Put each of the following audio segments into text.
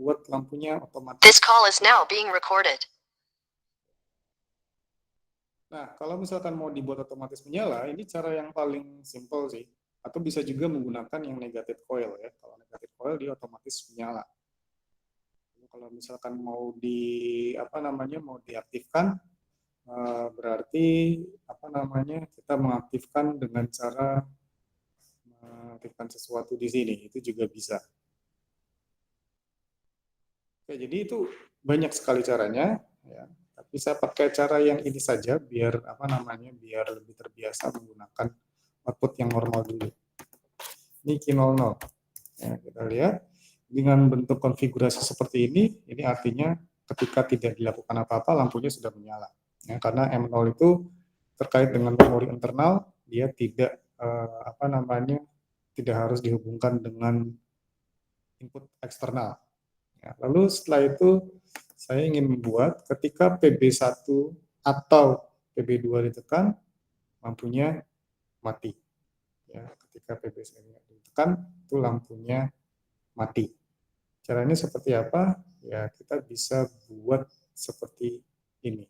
membuat lampunya otomatis. This call is now being recorded. Nah, kalau misalkan mau dibuat otomatis menyala, ini cara yang paling simple sih. Atau bisa juga menggunakan yang negative coil ya. Kalau negative coil dia otomatis menyala. Kalau misalkan mau mau diaktifkan, berarti kita mengaktifkan dengan cara mengaktifkan sesuatu di sini. Itu juga bisa. Oke, jadi itu banyak sekali caranya. Ya. Tapi saya pakai cara yang ini saja biar biar lebih terbiasa menggunakan output yang normal dulu. Ini Q00. Ya, kita lihat dengan bentuk konfigurasi seperti ini artinya ketika tidak dilakukan apa-apa lampunya sudah menyala. Ya, karena M0 itu terkait dengan memori internal, dia tidak tidak harus dihubungkan dengan input eksternal. Ya, lalu setelah itu saya ingin membuat ketika PB1 atau PB2 ditekan, lampunya mati. Ya, ketika PB1 ditekan, itu lampunya mati. Caranya seperti apa? Ya, kita bisa buat seperti ini.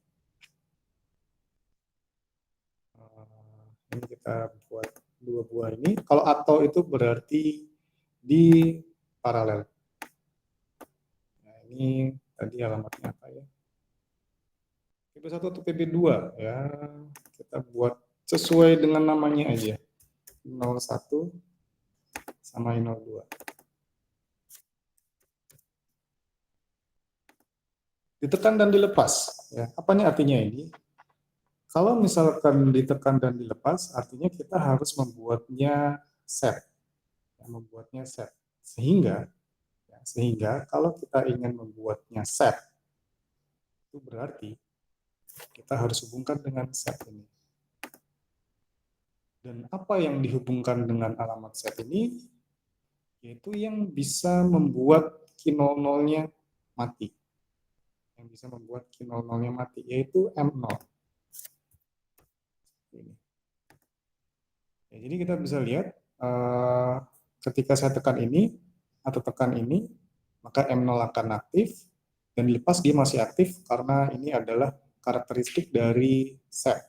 Ini kita buat dua buah ini. Kalau atau itu berarti di paralel. Nah, ini tadi alamatnya apa ya? PB1 atau PB2 ya. Kita buat sesuai dengan namanya aja. 01 sama 02. Ditekan dan dilepas. Ya, apa nih artinya ini? Kalau misalkan ditekan dan dilepas, artinya kita harus membuatnya set. Ya, membuatnya set. Sehingga kalau kita ingin membuatnya set, itu berarti kita harus hubungkan dengan set ini. Dan apa yang dihubungkan dengan alamat set ini? Yaitu yang bisa membuat Q00-nya mati. Yang bisa membuat Q00-nya mati, yaitu M0. Ini. Ya, jadi kita bisa lihat, ketika saya tekan ini, atau tekan ini, maka M0 akan aktif, dan dilepas dia masih aktif, karena ini adalah karakteristik dari set.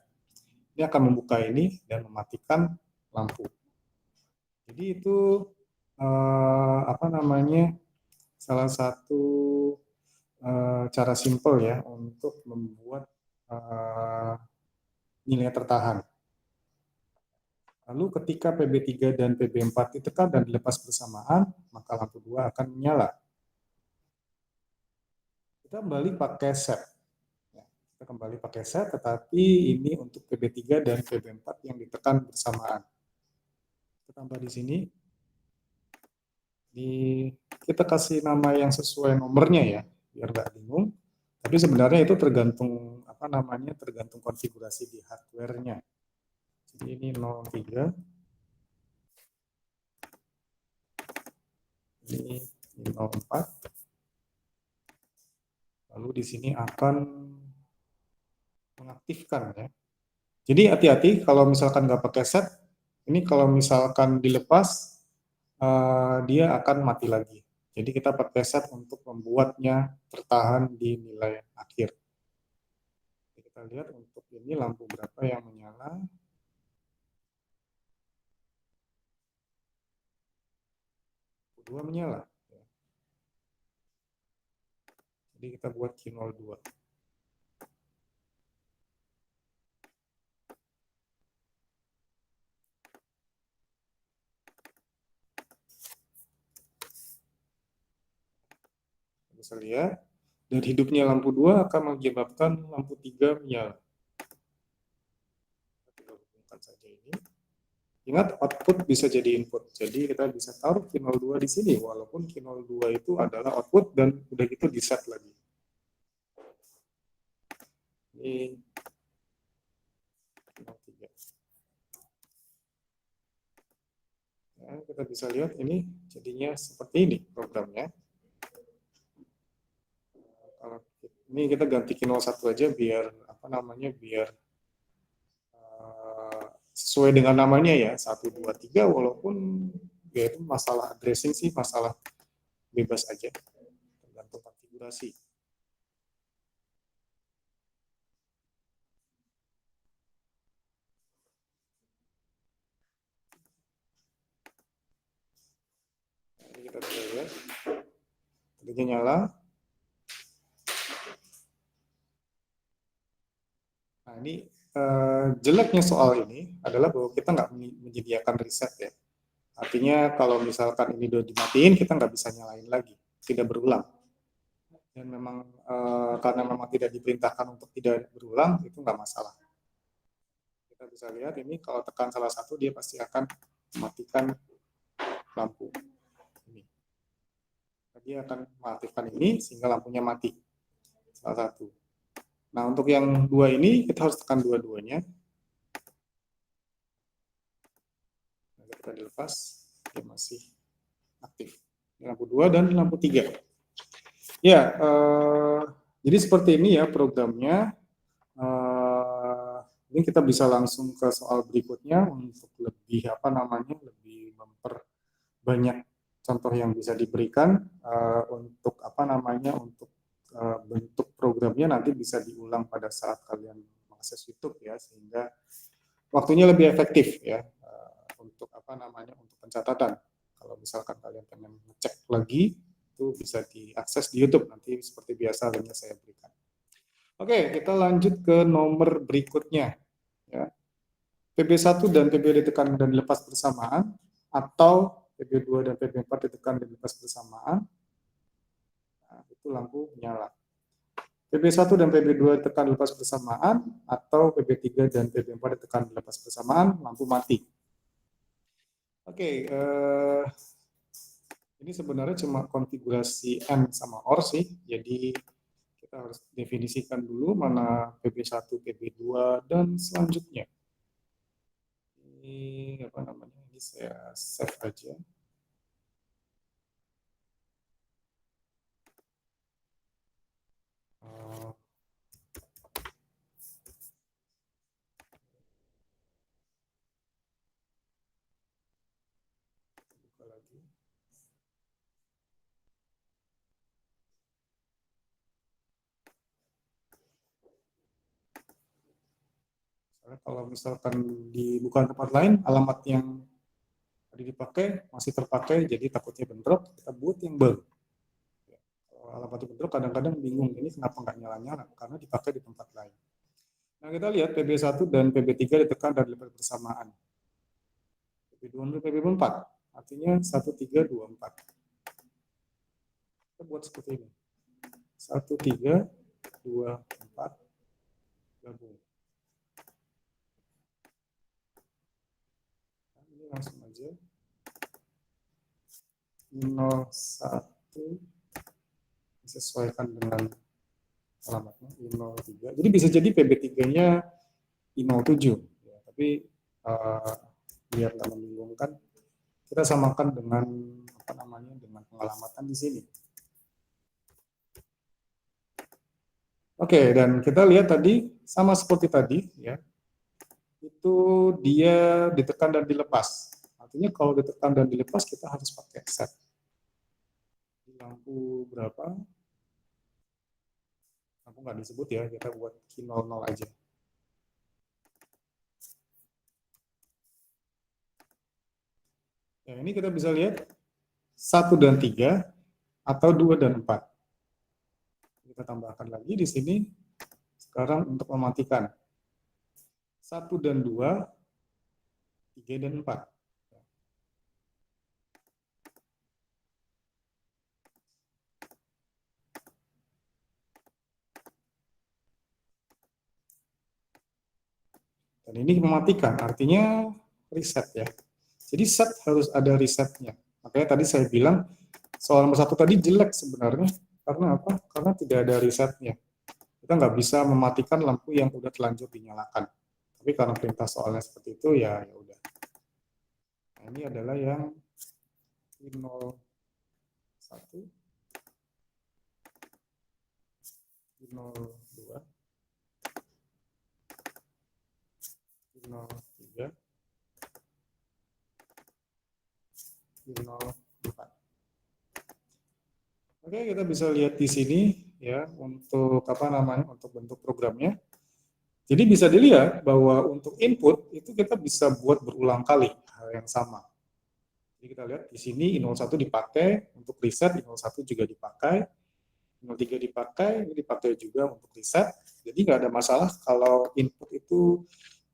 Ini akan membuka ini, dan mematikan lampu. Jadi itu, salah satu cara simple ya, untuk membuat nilai tertahan. Lalu ketika PB3 dan PB4 ditekan dan dilepas bersamaan, maka lampu 2 akan menyala. Kita kembali pakai set. Kita kembali pakai set, tetapi ini untuk PB3 dan PB4 yang ditekan bersamaan. Kita tambah di sini. Kita kasih nama yang sesuai nomornya ya, biar nggak bingung. Tapi sebenarnya itu tergantung tergantung konfigurasi di hardware-nya. Jadi ini 03. Ini 04. Lalu di sini akan mengaktifkan ya. Jadi hati-hati kalau misalkan nggak pakai set, ini kalau misalkan dilepas, dia akan mati lagi. Jadi kita pakai set untuk membuatnya tertahan di nilai akhir. Kita lihat untuk ini lampu berapa yang menyala. Lampu 2 menyala. Jadi kita buat Q02. Bisa lihat, dan hidupnya lampu 2 akan menyebabkan lampu 3 menyala. Kita hubungkan saja ini. Ingat, output bisa jadi input. Jadi kita bisa taruh Q02 di sini, walaupun Q02 itu adalah output dan udah gitu di set lagi. Ini Q03. Ya, kita bisa lihat ini jadinya seperti ini programnya. Kalau ini kita ganti Q01 aja biar biar sesuai dengan namanya ya, 1, 2, 3, walaupun ya itu masalah addressing sih, masalah bebas aja. matinya nyala. Nah, ini jeleknya soal ini adalah bahwa kita nggak menyediakan reset ya. Artinya kalau misalkan ini udah dimatiin, kita nggak bisa nyalain lagi, tidak berulang. Dan memang karena memang tidak diperintahkan untuk tidak berulang, itu nggak masalah. Kita bisa lihat ini kalau tekan salah satu, dia pasti akan mematikan lampu ini. Dia akan mengaktifkan ini sehingga lampunya mati. Salah satu. Nah, untuk yang dua ini, kita harus tekan dua-duanya. Nah, kita dilepas, dia masih aktif. Ini lampu 2 dan lampu 3. Ya, jadi seperti ini ya programnya. Ini kita bisa langsung ke soal berikutnya untuk lebih lebih memperbanyak contoh yang bisa diberikan untuk untuk bentuk programnya nanti bisa diulang pada saat kalian mengakses YouTube ya, sehingga waktunya lebih efektif ya untuk untuk pencatatan. Kalau misalkan kalian pengen ngecek lagi, itu bisa diakses di YouTube nanti seperti biasa linknya saya berikan. Oke, kita lanjut ke nomor berikutnya ya. PB1 dan PB ditekan dan dilepas bersamaan, atau PB2 dan PB4 ditekan dan dilepas bersamaan. Nah, itu lampu nyala. PB1 dan PB2 ditekan lepas bersamaan, atau PB3 dan PB4 ditekan lepas bersamaan, lampu mati. Oke, ini sebenarnya cuma konfigurasi AND sama OR sih, jadi kita harus definisikan dulu mana PB1, PB2, dan selanjutnya. Ini ini saya save aja. Buka lagi. Kalau misalkan di bukan tempat lain, alamat yang tadi dipakai masih terpakai, jadi takutnya bentrok, kita buat yang baru. Kalau alamatnya bentrok, kadang-kadang bingung, ini kenapa nggak nyala-nyala, karena dipakai di tempat lain. Nah, kita lihat PB1 dan PB3 ditekan dan dilepas bersamaan. PB2 dan PB4, artinya 1, 3, 2, 4. Kita buat seperti ini. 1, 3, 2, 4, gabung. Langsung aja 01 disesuaikan dengan alamatnya 03. Jadi bisa jadi PB3-nya 07 ya, tapi biar nggak membingungkan, kita samakan dengan dengan pengalamatan di sini. Oke, dan kita lihat tadi sama seperti tadi ya. Itu dia ditekan dan dilepas. Artinya kalau ditekan dan dilepas kita harus pakai set. Di lampu berapa? Lampu nggak disebut ya, kita buat key 00 aja. Ya, ini kita bisa lihat 1 dan 3 atau 2 dan 4. Kita tambahkan lagi di sini sekarang untuk mematikan. 1 dan 2, 3 dan 4. Dan ini mematikan, artinya reset ya. Jadi set harus ada resetnya. Makanya tadi saya bilang soal nomor 1 tadi jelek sebenarnya. Karena apa? Karena tidak ada resetnya. Kita nggak bisa mematikan lampu yang udah terlanjur dinyalakan. Tapi karena perintah soalnya seperti itu, ya udah. Nah, ini adalah yang 01, 02, 03, 04. Oke, kita bisa lihat di sini ya untuk untuk bentuk programnya. Jadi bisa dilihat bahwa untuk input itu kita bisa buat berulang kali hal yang sama. Jadi kita lihat di sini I01 dipakai untuk riset, I01 juga dipakai, I03 dipakai, ini dipakai juga untuk riset. Jadi nggak ada masalah kalau input itu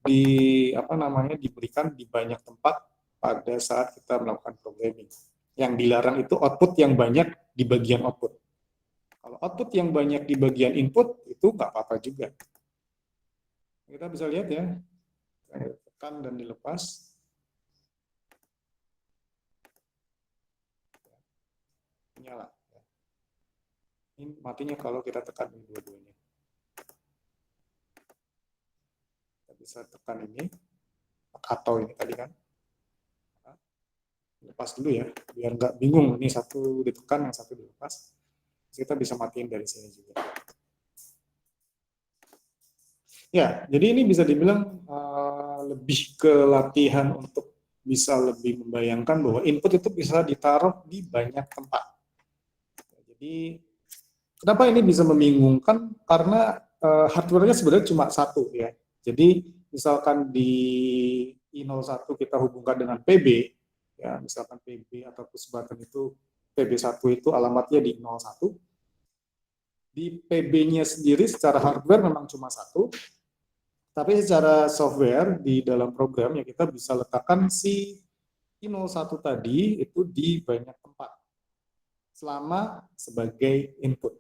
diberikan di banyak tempat pada saat kita melakukan programming. Yang dilarang itu output yang banyak di bagian output. Kalau output yang banyak di bagian input itu nggak apa-apa juga. Kita bisa lihat ya, tekan dan dilepas. Nyala. Ini matinya kalau kita tekan ini dua-duanya. Kita bisa tekan ini, atau ini tadi kan. Lepas dulu ya, biar nggak bingung. Ini satu ditekan, yang satu dilepas. Kita bisa matiin dari sini juga. Ya, jadi ini bisa dibilang lebih ke latihan untuk bisa lebih membayangkan bahwa input itu bisa ditaruh di banyak tempat. Jadi, kenapa ini bisa membingungkan? Karena hardware-nya sebenarnya cuma satu ya. Jadi, misalkan di I01 kita hubungkan dengan PB, ya misalkan PB atau push button itu PB1 itu alamatnya di 01. Di PB-nya sendiri secara hardware memang cuma satu, tapi secara software di dalam program ya kita bisa letakkan si I01 tadi itu di banyak tempat selama sebagai input,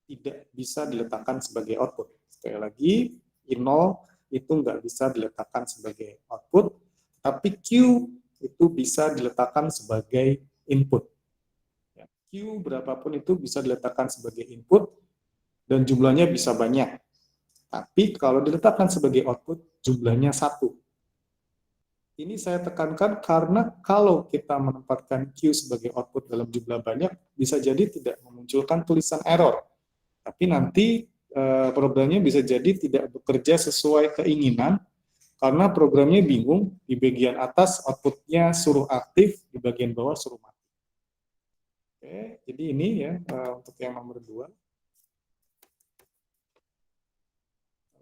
tidak bisa diletakkan sebagai output. Sekali lagi, I0 itu nggak bisa diletakkan sebagai output, tapi Q itu bisa diletakkan sebagai input. Q berapapun itu bisa diletakkan sebagai input dan jumlahnya bisa banyak. Tapi kalau diletakkan sebagai output, jumlahnya satu. Ini saya tekankan karena kalau kita menempatkan Q sebagai output dalam jumlah banyak, bisa jadi tidak memunculkan tulisan error. Tapi nanti programnya bisa jadi tidak bekerja sesuai keinginan, karena programnya bingung, di bagian atas outputnya suruh aktif, di bagian bawah suruh mati. Oke, jadi ini ya untuk yang nomor 2.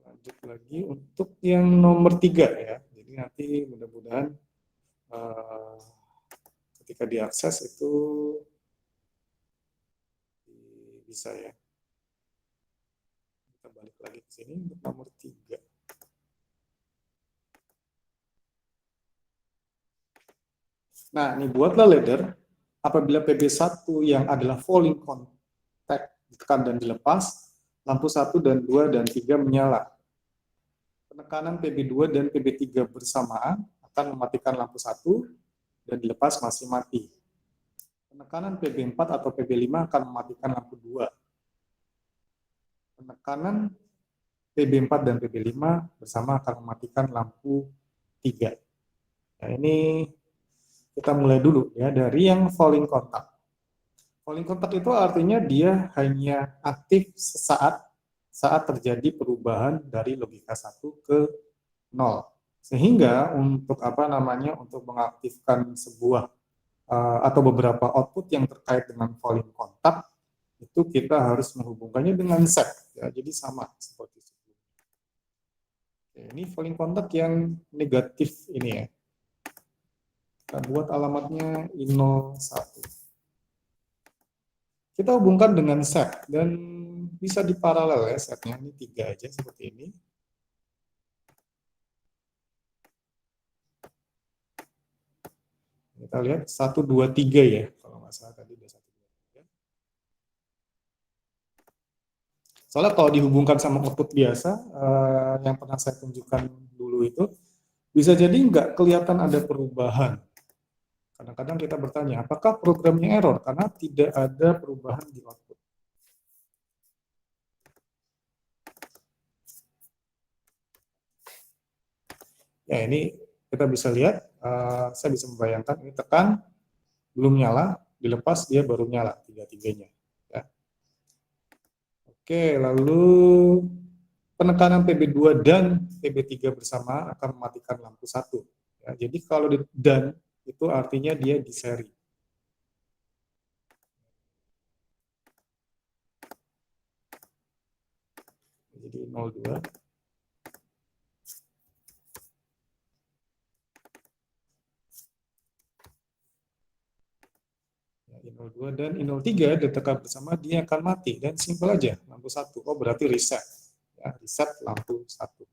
Lanjut lagi untuk yang nomor 3 ya. Jadi nanti mudah-mudahan ketika diakses itu bisa ya. Kita balik lagi ke sini untuk nomor 3. Nah, ini buatlah ladder. Apabila PB1 yang adalah falling contact ditekan dan dilepas, lampu 1 dan 2 dan 3 menyala. Penekanan PB2 dan PB3 bersamaan akan mematikan lampu 1 dan dilepas masih mati. Penekanan PB4 atau PB5 akan mematikan lampu 2. Penekanan PB4 dan PB5 bersama akan mematikan lampu 3. Nah, ini kita mulai dulu ya dari yang falling contact. Falling contact itu artinya dia hanya aktif sesaat saat terjadi perubahan dari logika 1 ke 0. Sehingga untuk untuk mengaktifkan sebuah atau beberapa output yang terkait dengan falling contact itu kita harus menghubungkannya dengan set ya. Jadi sama seperti sebelumnya. Ini falling contact yang negatif ini ya. Kita buat alamatnya I01. Kita hubungkan dengan set dan bisa diparalel ya setnya. Ini 3 aja seperti ini. Kita lihat 1, 2, 3 ya. Kalau nggak salah tadi ada 1, 2, 3. Soalnya kalau dihubungkan sama output biasa, yang pernah saya tunjukkan dulu itu, bisa jadi nggak kelihatan ada perubahan. Kadang-kadang kita bertanya, apakah programnya error? Karena tidak ada perubahan di output. Ya, ini kita bisa lihat, saya bisa membayangkan, ini tekan, belum nyala, dilepas, dia baru nyala, tiga-tiganya. Ya. Oke, lalu penekanan PB2 dan PB3 bersama akan mematikan lampu 1. Ya, jadi kalau dan itu artinya dia di seri. Jadi 02. dan I03 ditekan bersama dia akan mati dan simpel aja lampu 1. Oh berarti reset. Ya, reset lampu 1.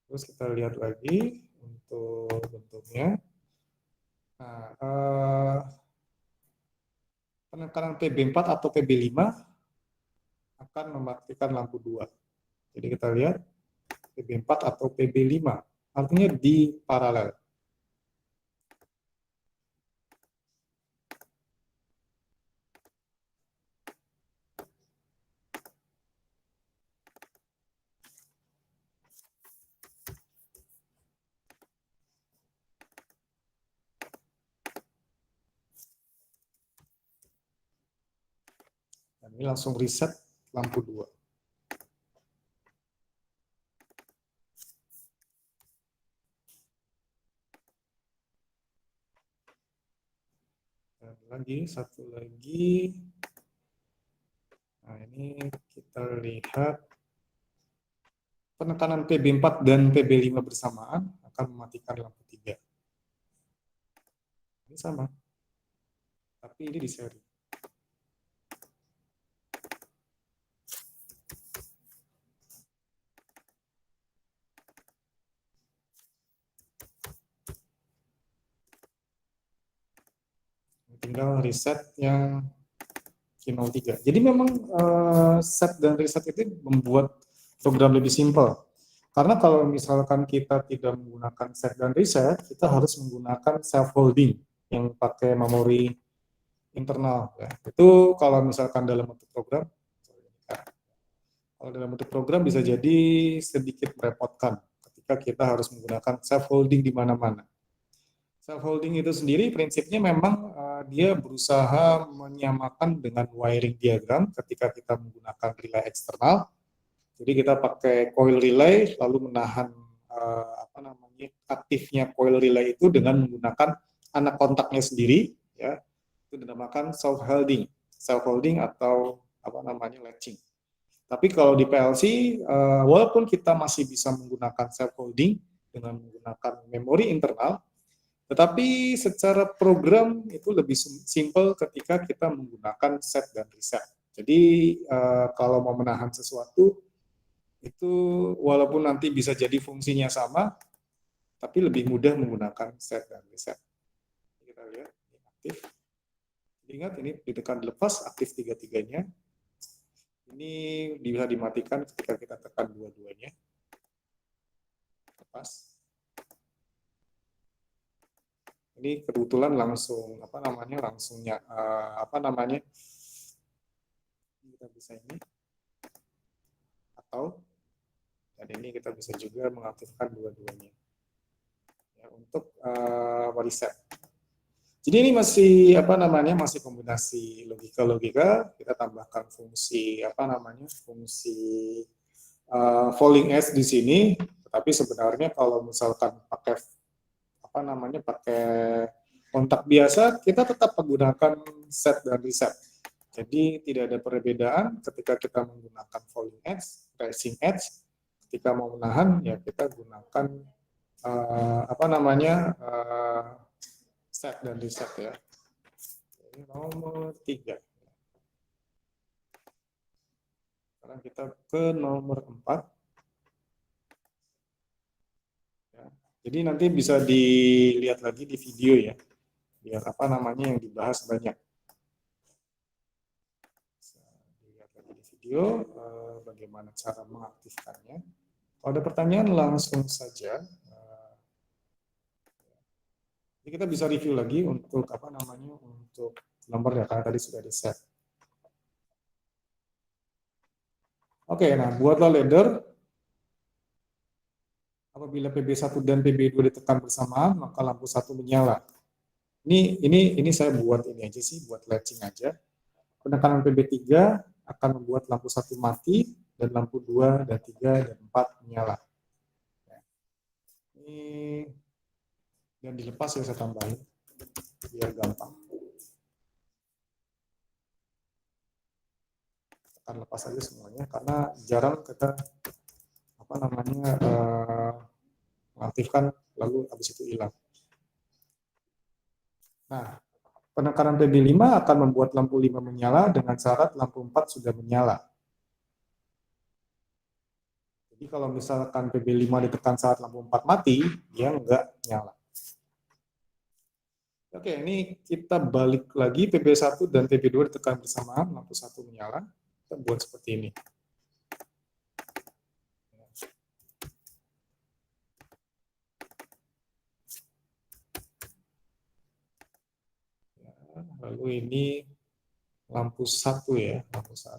Terus kita lihat lagi untuk bentuknya. Nah, penekanan PB4 atau PB5 akan mematikan lampu 2. Jadi kita lihat PB4 atau PB5, artinya di paralel. Dan ini langsung reset lampu 2. Dan lagi, satu lagi. Nah, ini kita lihat penekanan PB4 dan PB5 bersamaan akan mematikan lampu 3. Ini sama, tapi ini di seri. Tinggal reset yang Q03. Jadi memang set dan reset itu membuat program lebih simpel. Karena kalau misalkan kita tidak menggunakan set dan reset, kita harus menggunakan self holding yang pakai memori internal. Ya. Itu kalau misalkan dalam bentuk program, bisa jadi sedikit merepotkan ketika kita harus menggunakan self holding di mana-mana. Self holding itu sendiri prinsipnya memang dia berusaha menyamakan dengan wiring diagram ketika kita menggunakan relay eksternal. Jadi kita pakai coil relay lalu menahan aktifnya coil relay itu dengan menggunakan anak kontaknya sendiri, ya. Itu dinamakan self holding atau latching. Tapi kalau di PLC walaupun kita masih bisa menggunakan self holding dengan menggunakan memori internal, tetapi secara program itu lebih simple ketika kita menggunakan set dan reset. Jadi kalau mau menahan sesuatu, itu walaupun nanti bisa jadi fungsinya sama, tapi lebih mudah menggunakan set dan reset. Kita lihat, ini aktif. Ingat, ini ditekan lepas, aktif tiga-tiganya. Ini bisa dimatikan ketika kita tekan dua-duanya. Lepas. Ini kebetulan langsung kita bisa ini atau dan ini kita bisa juga mengaktifkan dua-duanya ya, untuk reset. Jadi ini masih masih kombinasi logika kita tambahkan fungsi fungsi falling edge di sini, tetapi sebenarnya kalau misalkan pakai pakai kontak biasa, kita tetap menggunakan set dan reset. Jadi tidak ada perbedaan ketika kita menggunakan falling edge, rising edge. Ketika mau menahan, ya kita gunakan set dan reset ya. Ini nomor 3. Sekarang kita ke nomor 4. Jadi nanti bisa dilihat lagi di video ya, biar yang dibahas banyak. Bisa dilihat lagi di video bagaimana cara mengaktifkannya. Kalau ada pertanyaan langsung saja. Jadi kita bisa review lagi untuk untuk nomor ya, karena tadi sudah di set. Oke, nah buatlah ladder. Apabila PB1 dan PB2 ditekan bersamaan, maka lampu 1 menyala. Ini saya buat ini aja sih, buat latching aja. Penekanan PB3 akan membuat lampu 1 mati, dan lampu 2 dan 3 dan 4 menyala. Ini dan dilepas ya, saya tambahin biar gampang. Tekan lepas aja semuanya, karena jarang kita mengaktifkan, lalu habis itu hilang. Nah, penekanan PB5 akan membuat lampu 5 menyala dengan syarat lampu 4 sudah menyala. Jadi kalau misalkan PB5 ditekan saat lampu 4 mati, dia nggak nyala. Oke, ini kita balik lagi, PB1 dan PB2 ditekan bersamaan, lampu 1 menyala. Kita buat seperti ini. Lalu ini lampu 1 ya, lampu 1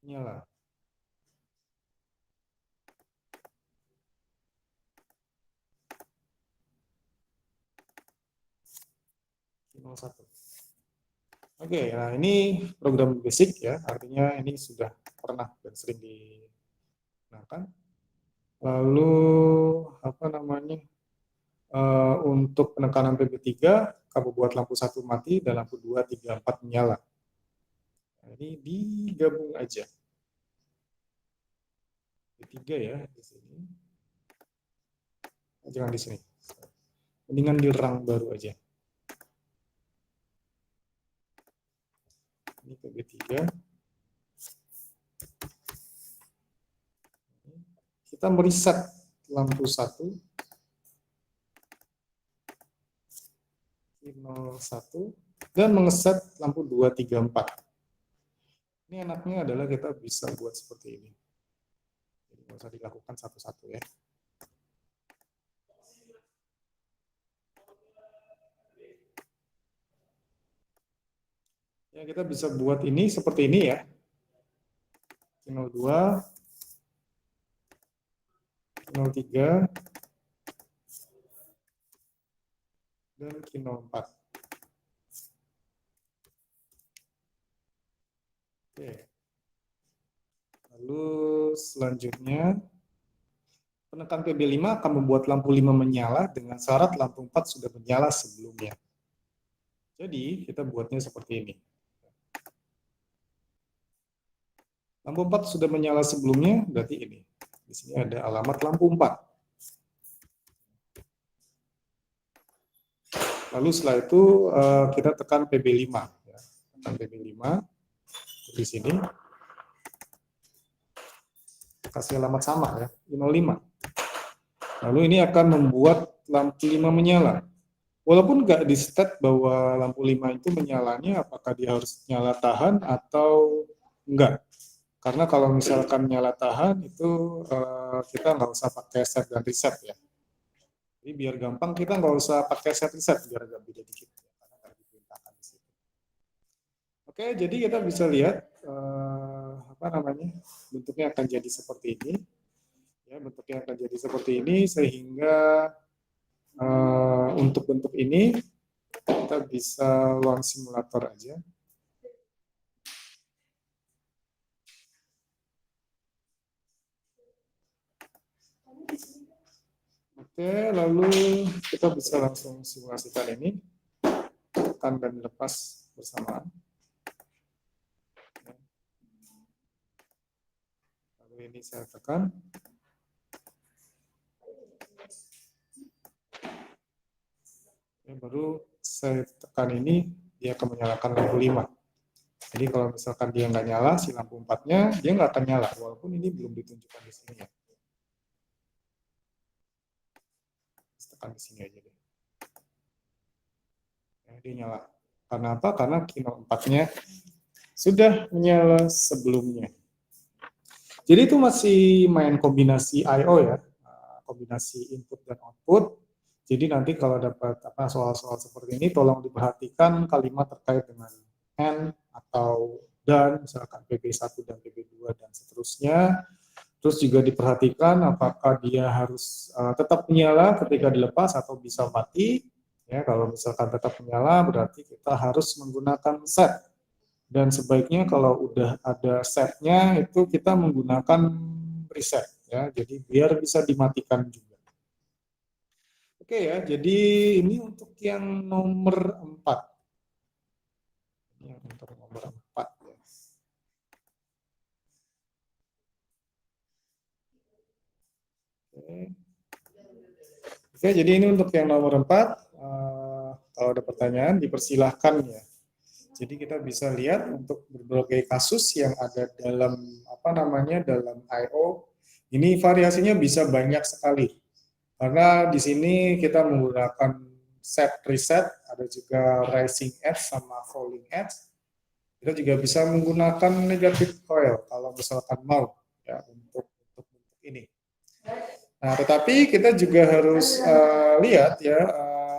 nyala. Oke, nah ini program basic ya, artinya ini sudah pernah dan sering digunakan. Lalu apa namanya? Untuk penekanan PB3, kamu buat lampu 1 mati dan lampu 2, 3, 4 menyala. Nah, ini digabung aja. PB3 ya di sini. Jangan di sini. Mendingan di rang baru aja. Ini PB3. Kita mereset lampu 1. 01 dan mengeset lampu 2, 3, 4. Ini enaknya adalah kita bisa buat seperti ini. Jadi nggak usah dilakukan satu-satu ya. Ya, kita bisa buat ini seperti ini ya. 02, 03, dan 04. Oke. Lalu selanjutnya, penekan PB5 akan membuat lampu 5 menyala dengan syarat lampu 4 sudah menyala sebelumnya. Jadi, kita buatnya seperti ini. Lampu 4 sudah menyala sebelumnya, berarti ini. Di sini ada alamat lampu 4. Lalu setelah itu kita tekan PB5. Ya. Tekan PB5 di sini. Kasih alamat sama ya, 05. Lalu ini akan membuat lampu 5 menyala. Walaupun nggak di state bahwa lampu 5 itu menyalanya apakah dia harus nyala tahan atau enggak. Karena kalau misalkan nyala tahan itu kita nggak usah pakai set dan reset ya. Jadi biar gampang kita nggak usah pakai set reset biar agak beda dikit ya, karena nggak diperintahkan di situ. Oke, jadi kita bisa lihat apa namanya bentuknya akan jadi seperti ini. Ya, bentuknya akan jadi seperti ini sehingga untuk bentuk ini kita bisa launch simulator aja. Oke, lalu kita bisa langsung simulasikan ini, tekan dan lepas bersamaan. Lalu ini saya tekan. Oke, baru saya tekan ini, dia akan menyalakan lampu 5. Jadi kalau misalkan dia nggak nyala, si lampu 4-nya, dia nggak akan nyala, walaupun ini belum ditunjukkan di sini ya. Tekan di sini aja deh. Ya, dia nyala. Karena apa? Karena Kino 4-nya sudah menyala sebelumnya. Jadi itu masih main kombinasi I/O ya, kombinasi input dan output. Jadi nanti kalau dapat soal-soal seperti ini, tolong diperhatikan kalimat terkait dengan and atau dan, misalkan PB1 dan PB2 dan seterusnya. Terus juga diperhatikan apakah dia harus tetap menyala ketika dilepas atau bisa mati. Ya, kalau misalkan tetap menyala berarti kita harus menggunakan set. Dan sebaiknya kalau udah ada setnya itu kita menggunakan preset ya. Jadi biar bisa dimatikan juga. Oke ya, jadi ini untuk yang nomor 4. Yang untuk nomor 4 ya. Oke, jadi ini untuk yang nomor 4. Kalau ada pertanyaan, dipersilahkan ya. Jadi kita bisa lihat untuk berbagai kasus yang ada dalam dalam I/O. Ini variasinya bisa banyak sekali. Karena di sini kita menggunakan set reset, ada juga rising edge sama falling edge. Kita juga bisa menggunakan negative coil kalau misalkan mau ya untuk ini. Nah, tetapi kita juga harus lihat ya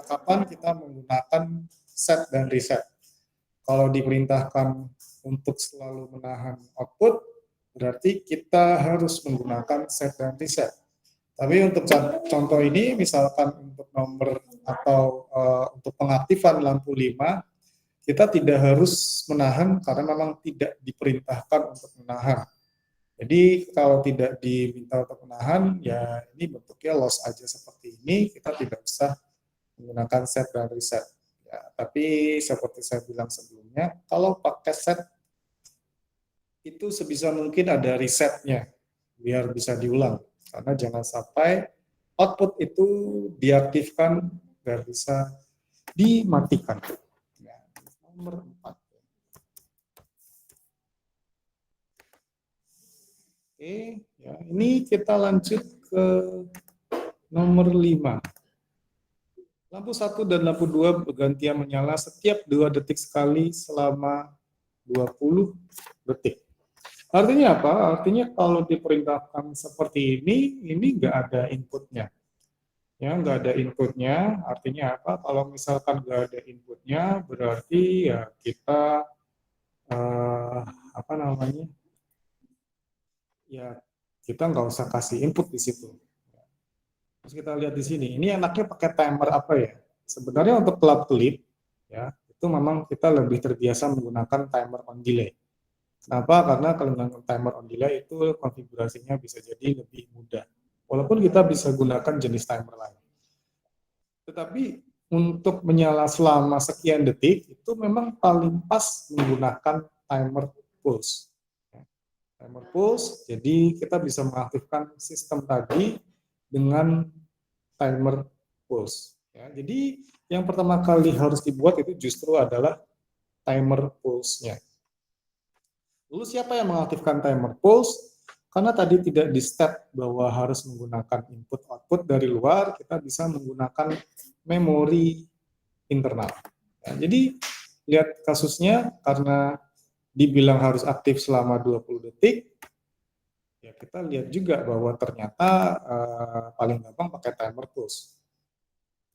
kapan kita menggunakan set dan reset. Kalau diperintahkan untuk selalu menahan output, berarti kita harus menggunakan set dan reset. Tapi untuk contoh ini, misalkan untuk nomor atau untuk pengaktifan lampu 5, kita tidak harus menahan karena memang tidak diperintahkan untuk menahan. Jadi kalau tidak diminta untuk menahan, ya ini bentuknya loss aja seperti ini, kita tidak usah menggunakan set dan reset. Ya, tapi seperti saya bilang sebelumnya, kalau pakai set, itu sebisa mungkin ada resetnya, biar bisa diulang. Karena jangan sampai output itu diaktifkan, biar bisa dimatikan. Ya, nomor 4. Oke, ya, ini kita lanjut ke nomor 5. Lampu 1 dan lampu 2 bergantian menyala setiap 2 detik sekali selama 20 detik. Artinya apa? Artinya kalau diperintahkan seperti ini nggak ada inputnya. Ya, nggak ada inputnya, artinya apa? Kalau misalkan nggak ada inputnya, berarti ya kita ya kita nggak usah kasih input di situ. Terus kita lihat di sini, ini enaknya pakai timer apa ya? Sebenarnya untuk kelap-kelip, ya itu memang kita lebih terbiasa menggunakan timer on delay. Kenapa? Karena kalau menggunakan timer on delay itu konfigurasinya bisa jadi lebih mudah. Walaupun kita bisa gunakan jenis timer lain. Tetapi untuk menyala selama sekian detik itu memang paling pas menggunakan timer pulse. Timer pulse, jadi kita bisa mengaktifkan sistem tadi dengan timer pulse. Ya, jadi yang pertama kali harus dibuat itu justru adalah timer pulse-nya. Lalu siapa yang mengaktifkan timer pulse? Karena tadi tidak di step bahwa harus menggunakan input-output dari luar, kita bisa menggunakan memori internal. Ya, jadi lihat kasusnya, karena dibilang harus aktif selama 20 detik, ya kita lihat juga bahwa ternyata paling gampang pakai timer pulse.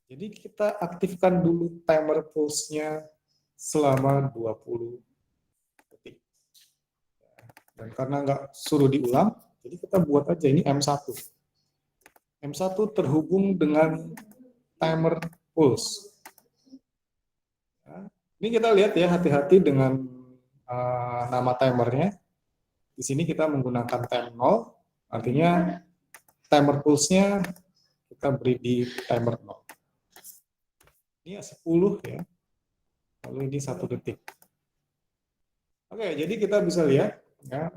Jadi kita aktifkan dulu timer pulse-nya selama 20 detik. Dan karena nggak suruh diulang, jadi kita buat aja ini M1. M1 terhubung dengan timer pulse. Ya, ini kita lihat ya, hati-hati dengan nama timernya. Di sini kita menggunakan time 0, artinya timer pulse-nya kita beri di timer 0. Ini 10 ya, lalu ini 1 detik. Oke, jadi kita bisa lihat ya,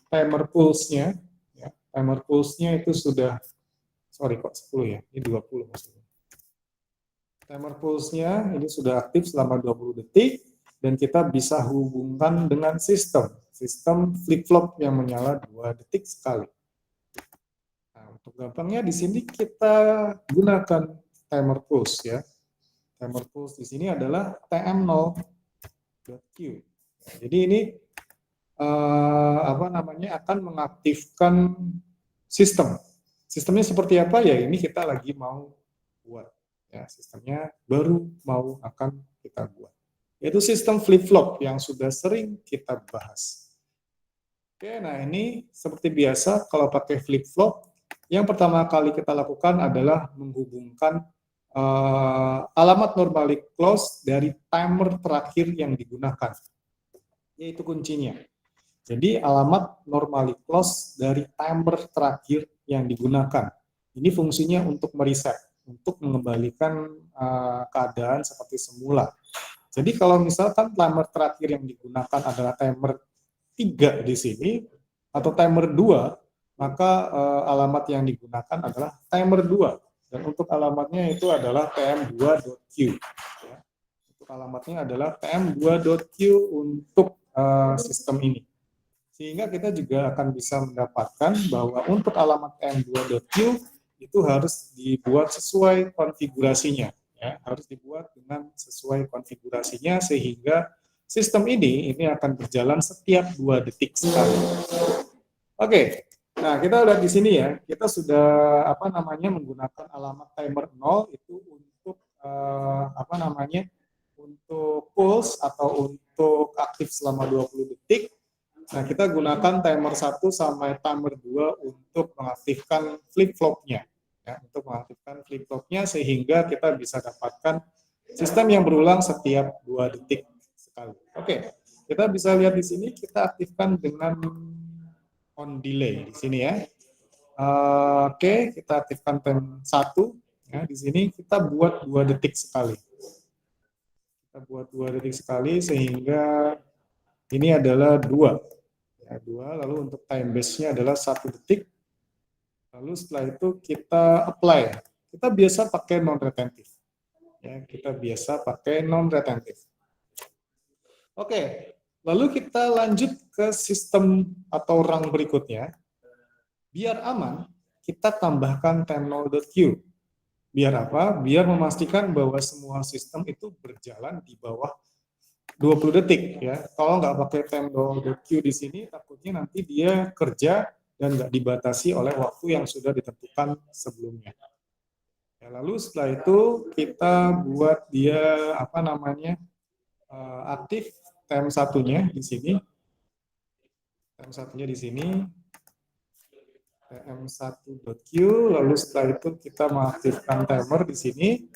timer pulse-nya, ya, timer pulse-nya itu sudah, sorry kok 10 ya, ini 20 maksudnya. Timer pulse-nya ini sudah aktif selama 20 detik, dan kita bisa hubungkan dengan sistem flip-flop yang menyala 2 detik sekali. Nah, untuk gampangnya di sini kita gunakan timer pulse ya. Timer pulse di sini adalah tm0.q. Nah, jadi ini akan mengaktifkan sistem. Sistemnya seperti apa ya? Ini kita lagi mau buat. Ya, sistemnya baru mau akan kita buat. Yaitu sistem flip-flop yang sudah sering kita bahas. Oke, nah ini seperti biasa kalau pakai flip-flop, yang pertama kali kita lakukan adalah menghubungkan alamat normally close dari timer terakhir yang digunakan. Yaitu kuncinya. Jadi alamat normally close dari timer terakhir yang digunakan. Ini fungsinya untuk mereset, untuk mengembalikan keadaan seperti semula. Jadi kalau misalkan timer terakhir yang digunakan adalah timer 3 di sini, atau timer 2, maka alamat yang digunakan adalah timer 2. Dan untuk alamatnya itu adalah tm2.q. Ya. Untuk alamatnya adalah tm2.q untuk sistem ini. Sehingga kita juga akan bisa mendapatkan bahwa untuk alamat tm2.q itu harus dibuat sesuai konfigurasinya. Ya, harus dibuat dengan sesuai konfigurasinya sehingga sistem ini akan berjalan setiap 2 detik sekali. Oke, nah kita lihat di sini ya, kita sudah menggunakan alamat timer 0 itu untuk untuk pulse atau untuk aktif selama 20 detik. Nah, kita gunakan timer 1 sampai timer 2 untuk mengaktifkan flip-flopnya. Ya, untuk mengaktifkan flip-flopnya sehingga kita bisa dapatkan sistem yang berulang setiap 2 detik sekali. Oke, kita bisa lihat di sini, kita aktifkan dengan on delay di sini ya. Oke, kita aktifkan time 1. Ya, di sini kita buat 2 detik sekali. Kita buat 2 detik sekali sehingga ini adalah 2. Ya, 2, lalu untuk time base-nya adalah 1 detik. Lalu setelah itu kita apply. Kita biasa pakai non-retentive. Ya, kita biasa pakai non-retentive. Oke, lalu kita lanjut ke sistem atau rung berikutnya. Biar aman, kita tambahkan time0.q. Biar apa? Biar memastikan bahwa semua sistem itu berjalan di bawah 20 detik ya. Kalau nggak pakai time.q di sini, takutnya nanti dia kerja dan nggak dibatasi oleh waktu yang sudah ditentukan sebelumnya. Ya, lalu setelah itu kita buat dia aktif time satunya di sini. Time satunya di sini. tm1.q, lalu setelah itu kita mengaktifkan timer di sini.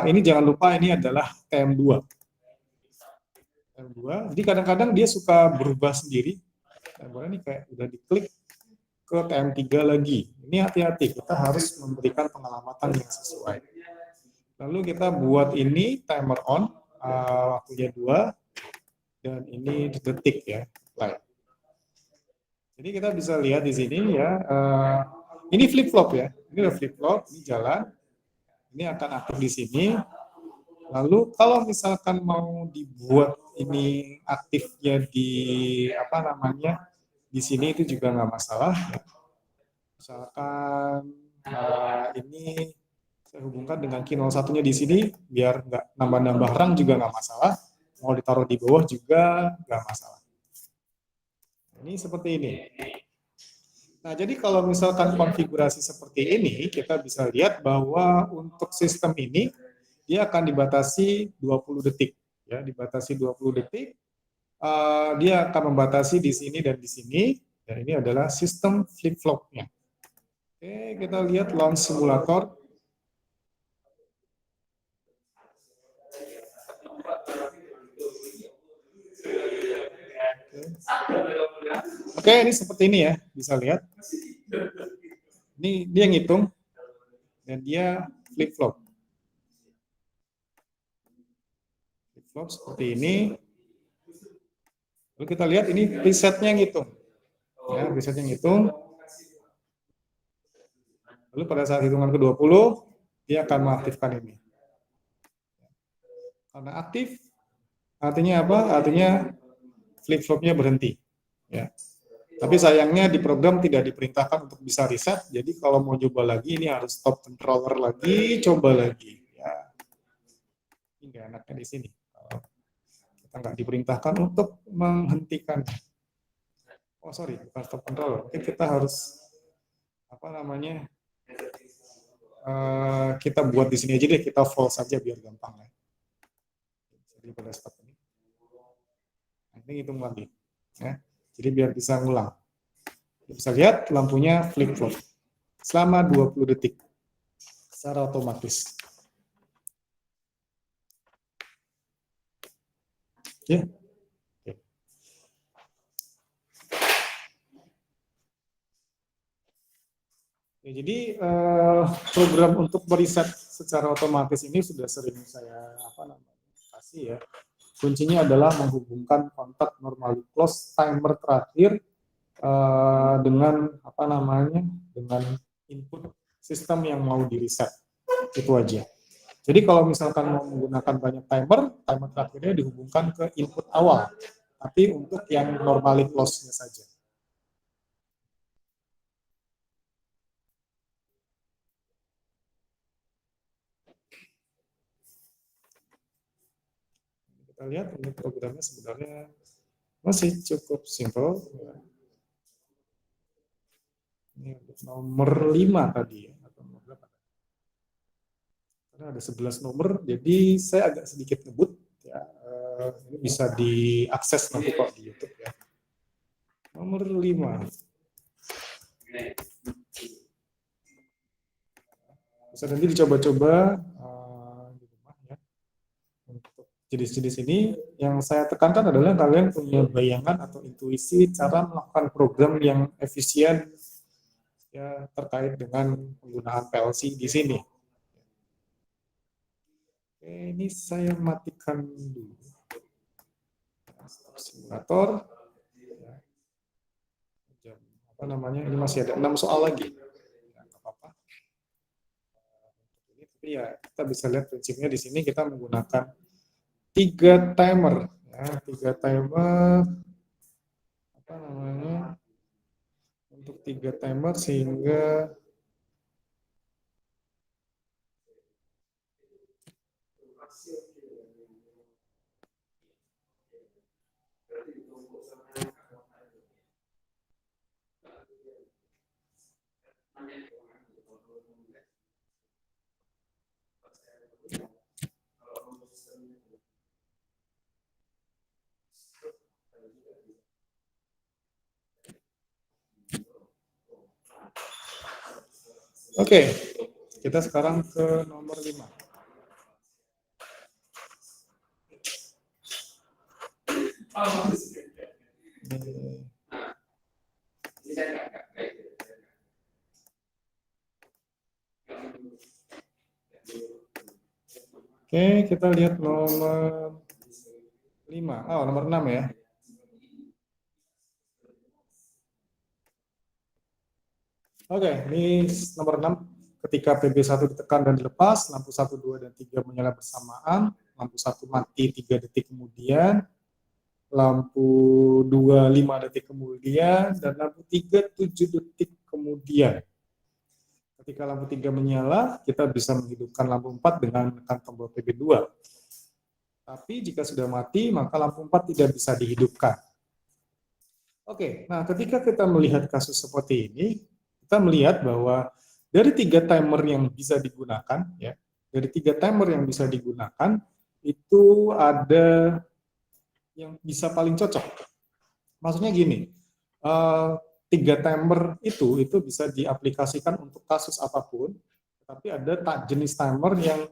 Ini jangan lupa ini adalah tm2. tm2. Jadi kadang-kadang dia suka berubah sendiri. Ini kayak udah diklik ke tm3 lagi. Ini hati-hati, kita harus memberikan pengelamatan yang sesuai. Lalu kita buat ini timer on, waktunya 2, dan ini detik ya. Play. Jadi kita bisa lihat di sini ya, ini flip flop ya, ini udah flip flop, ini jalan, ini akan aktif di sini. Lalu kalau misalkan mau dibuat ini aktifnya di di sini itu juga nggak masalah. Misalkan ini saya hubungkan dengan key 01-nya di sini, biar nggak nambah-nambah rung juga nggak masalah. Mau ditaruh di bawah juga nggak masalah. Ini seperti ini. Nah, jadi kalau misalkan konfigurasi seperti ini, kita bisa lihat bahwa untuk sistem ini, dia akan dibatasi 20 detik. Ya, dibatasi 20 detik. Dia akan membatasi di sini dan di sini. Dan ini adalah sistem flip-flopnya. Oke, kita lihat launch simulator. Oke, ini seperti ini ya, bisa lihat. Ini dia ngitung dan dia flip-flop. Flip-flop seperti ini. Lalu kita lihat ini presetnya ngitung. Ya, presetnya ngitung. Lalu pada saat hitungan ke-20, dia akan mengaktifkan ini. Karena aktif, artinya apa? Artinya flip-flopnya berhenti. Ya. Tapi sayangnya di program tidak diperintahkan untuk bisa reset, jadi kalau mau coba lagi ini harus stop controller lagi, coba lagi. Ya. Ini nggak enaknya di sini. Kita nggak diperintahkan untuk menghentikan. Oh sorry, bukan stop controller. Mungkin kita harus kita buat di sini aja deh, kita false saja biar gampang ya. Jadi pada stop ini. Nah, ini hitung lagi. Ya. Jadi biar bisa ngulang. Bisa lihat lampunya flip-flop selama 20 detik secara otomatis. Ya. Oke. Ya, jadi program untuk meriset secara otomatis ini sudah sering saya kasih ya. Kuncinya adalah menghubungkan kontak normally close timer terakhir dengan dengan input sistem yang mau di reset. Itu aja. Jadi kalau misalkan mau menggunakan banyak timer, timer terakhirnya dihubungkan ke input awal, tapi untuk yang normally close-nya saja. Kita lihat ini programnya sebenarnya masih cukup simple. Ini untuk nomor 5 tadi ya, atau nomor berapa? Karena ada 11 nomor, jadi saya agak sedikit ngebut ya. Ini bisa diakses nanti kok di YouTube ya. Nomor 5. Bisa nanti dicoba-coba di rumah ya. Untuk jenis-jenis ini yang saya tekankan adalah kalian punya bayangan atau intuisi cara melakukan program yang efisien ya terkait dengan penggunaan PLC di sini. Oke, ini saya matikan dulu simulator. Ya. Apa namanya? Ini masih ada 6 soal lagi. Ya, nggak apa-apa. Tapi ya kita bisa lihat prinsipnya di sini kita menggunakan 3 timer, ya 3 timer. Apa namanya? Untuk 3 timer sehingga oke, kita sekarang ke nomor 5. Oke, kita lihat nomor 5. Oh, nomor 6 ya. Oke, ini nomor 6. Ketika PB1 ditekan dan dilepas, lampu 1, 2, dan 3 menyala bersamaan, lampu 1 mati 3 detik kemudian, lampu 2, 5 detik kemudian, dan lampu 3, 7 detik kemudian. Ketika lampu 3 menyala, kita bisa menghidupkan lampu 4 dengan menekan tombol PB2. Tapi jika sudah mati, maka lampu 4 tidak bisa dihidupkan. Oke, nah ketika kita melihat kasus seperti ini, kita melihat bahwa dari 3 timer yang bisa digunakan, ya, dari 3 timer yang bisa digunakan, itu ada yang bisa paling cocok. Maksudnya gini, 3 timer itu bisa diaplikasikan untuk kasus apapun, tapi ada jenis timer yang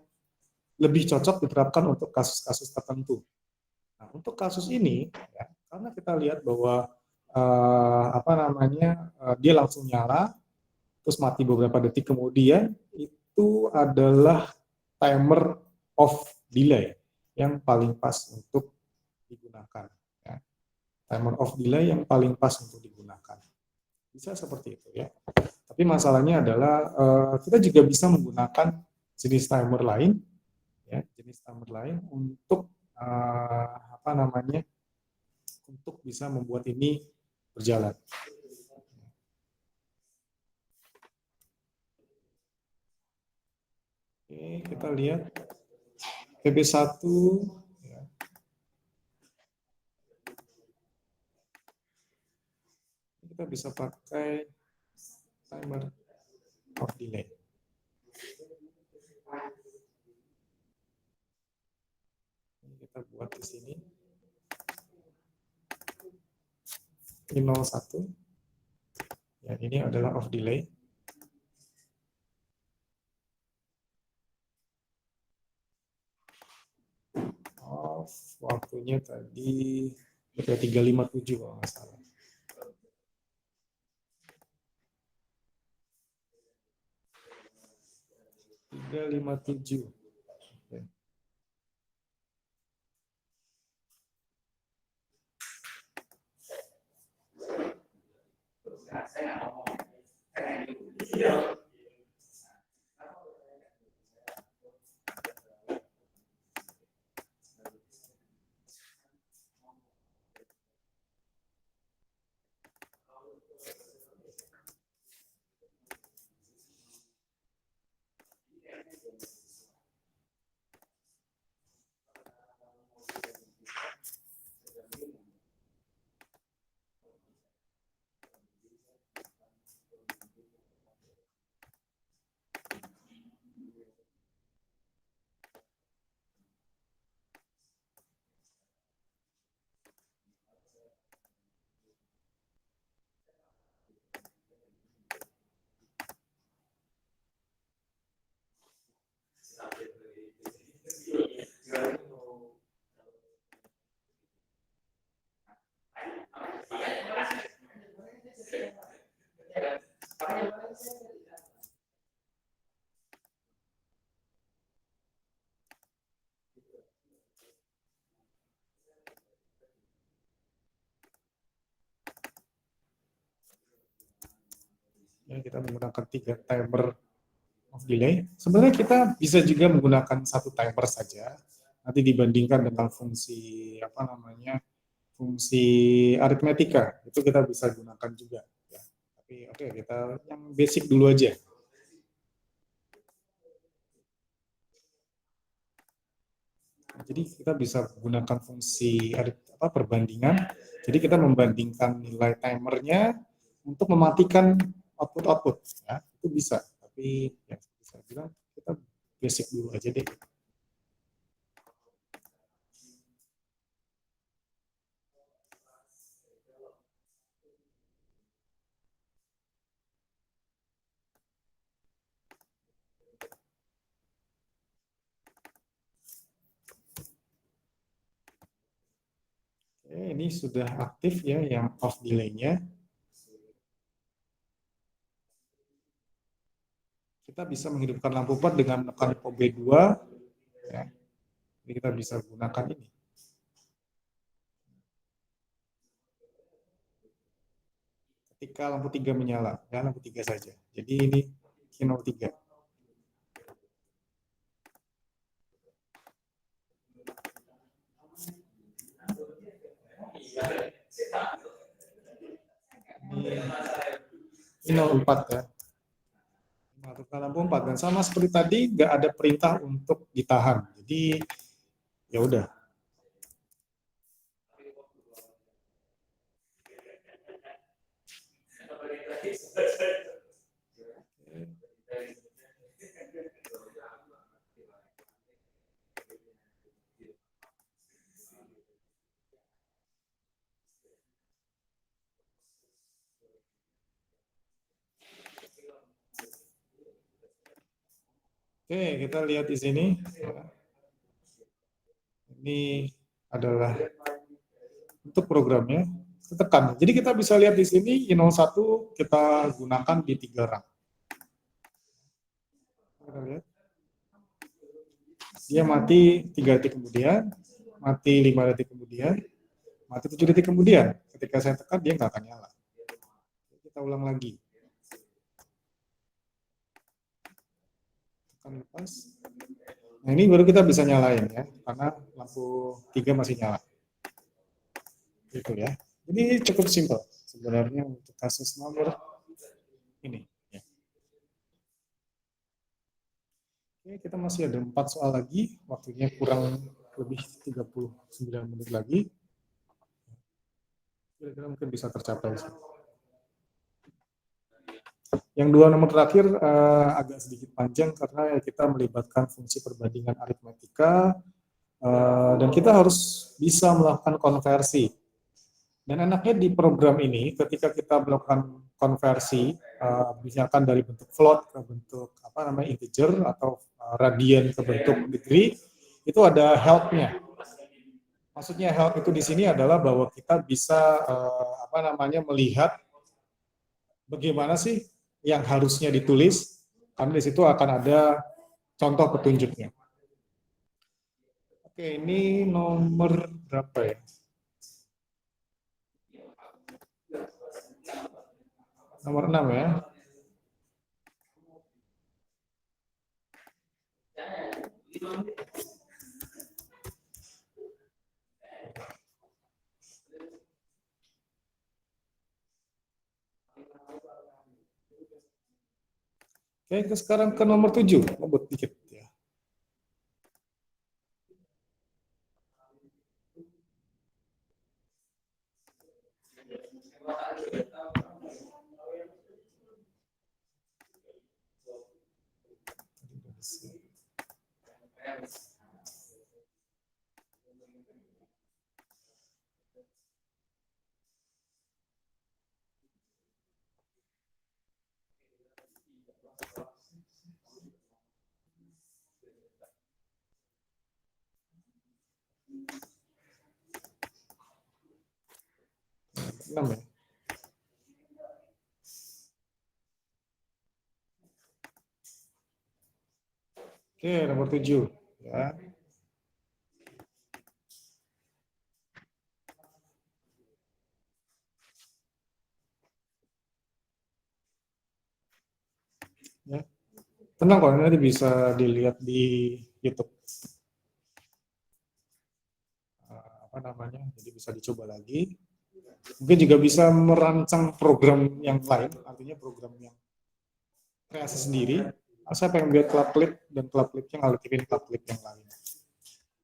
lebih cocok diterapkan untuk kasus-kasus tertentu. Nah, untuk kasus ini, ya, karena kita lihat bahwa dia langsung nyala, terus mati beberapa detik kemudian, itu adalah timer off delay yang paling pas untuk digunakan. Ya. Timer off delay yang paling pas untuk digunakan. Bisa seperti itu ya. Tapi masalahnya adalah kita juga bisa menggunakan jenis timer lain, ya, jenis timer lain untuk untuk bisa membuat ini berjalan. Oke, kita lihat PB1 ya. Kita bisa pakai timer off delay. Ini kita buat di sini. Ini 01. Ya, ini adalah off delay. Off waktunya tadi 357 kalau nggak salah. 357. Oke. Ya, kita menggunakan 3 timer of delay. Sebenarnya kita bisa juga menggunakan 1 timer saja. Nanti dibandingkan dengan fungsi apa namanya, fungsi aritmetika itu kita bisa gunakan juga. Ya. Tapi oke, kita yang basic dulu aja. Jadi kita bisa gunakan fungsi perbandingan. Jadi kita membandingkan nilai timernya untuk mematikan output-output. Ya, itu bisa. Tapi ya bisa bilang kita basic dulu aja deh. Oke, ini sudah aktif ya yang off delay-nya. Kita bisa menghidupkan lampu pad dengan menekan OB2. Ya. Jadi kita bisa gunakan ini. Ketika lampu 3 menyala, ya lampu 3 saja. Jadi ini Kino 3. Ini 04 ya. Mengaktifkan lampu 4 dan sama seperti tadi nggak ada perintah untuk ditahan. Jadi ya udah. Oke, kita lihat di sini. Ini adalah untuk programnya. Kita tekan. Jadi kita bisa lihat di sini I01 kita gunakan di 3 rang. Kita lihat. Dia mati 3 detik kemudian, mati 5 detik kemudian, mati 7 detik kemudian. Ketika saya tekan dia nggak akan nyala. Kita ulang lagi. Tekan lepas. Nah ini baru kita bisa nyalain ya, karena lampu 3 masih nyala. Gitu ya. Jadi cukup simpel sebenarnya untuk kasus nomor ini. Ya. Oke, kita masih ada 4 soal lagi, waktunya kurang lebih 39 menit lagi. Kira-kira mungkin bisa tercapai. Yang 2 nomor terakhir agak sedikit panjang karena kita melibatkan fungsi perbandingan aritmetika dan kita harus bisa melakukan konversi. Dan enaknya di program ini ketika kita melakukan konversi, misalkan dari bentuk float ke bentuk integer atau radian ke bentuk degree, itu ada help-nya. Maksudnya help itu di sini adalah bahwa kita bisa melihat bagaimana sih yang harusnya ditulis, karena di situ akan ada contoh petunjuknya. Oke, ini nomor berapa ya? Nomor 6 ya. Oke, kita sekarang ke nomor 7. Lembut dikit. 6 ya. Oke, nomor 7 ya. Ya. Tenang kok, nanti bisa dilihat di YouTube. Apa namanya? Jadi bisa dicoba lagi. Mungkin juga bisa merancang program yang lain, artinya program yang kreasi sendiri. Saya pengen buat club clip dan club clipnya ngaktifin club clip yang lain.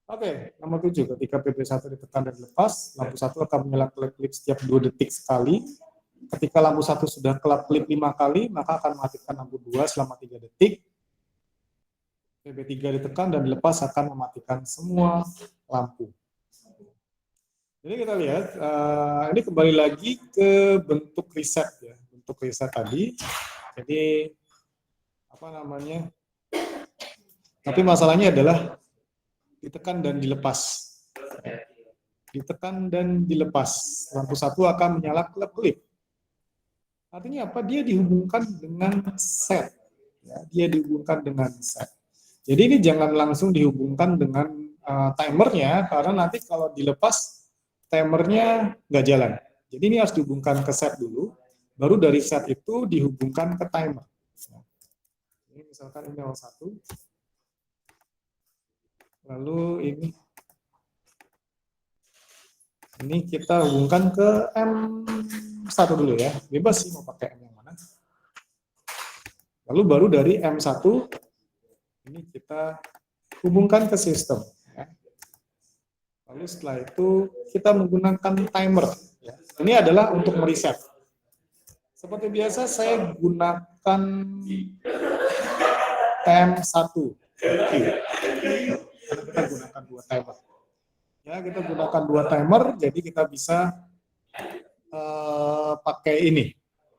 Oke, nomor 7, ketika PP1 ditekan dan dilepas, lampu 1 akan menyala club clip setiap 2 detik sekali. Ketika lampu 1 sudah club clip 5 kali, maka akan mematikan lampu 2 selama 3 detik. PP3 ditekan dan dilepas akan mematikan semua lampu. Jadi kita lihat, ini kembali lagi ke bentuk riset ya, bentuk riset tadi. Jadi apa namanya? Tapi masalahnya adalah ditekan dan dilepas. Ditekan dan dilepas. Lampu 1 akan menyala kelip-kelip. Artinya apa? Dia dihubungkan dengan set. Ya, dia dihubungkan dengan set. Jadi ini jangan langsung dihubungkan dengan timernya, karena nanti kalau dilepas timernya nggak jalan. Jadi ini harus dihubungkan ke set dulu, baru dari set itu dihubungkan ke timer. Ini misalkan ini 01, lalu ini kita hubungkan ke M1 dulu ya, bebas sih mau pakai M yang mana. Lalu baru dari M1 ini kita hubungkan ke sistem. Ya. Lalu setelah itu kita menggunakan timer. Ya. Ini adalah untuk mereset. Seperti biasa saya gunakan TM1. Kita gunakan 2 timer. Ya, kita gunakan 2 timer, jadi kita bisa pakai ini.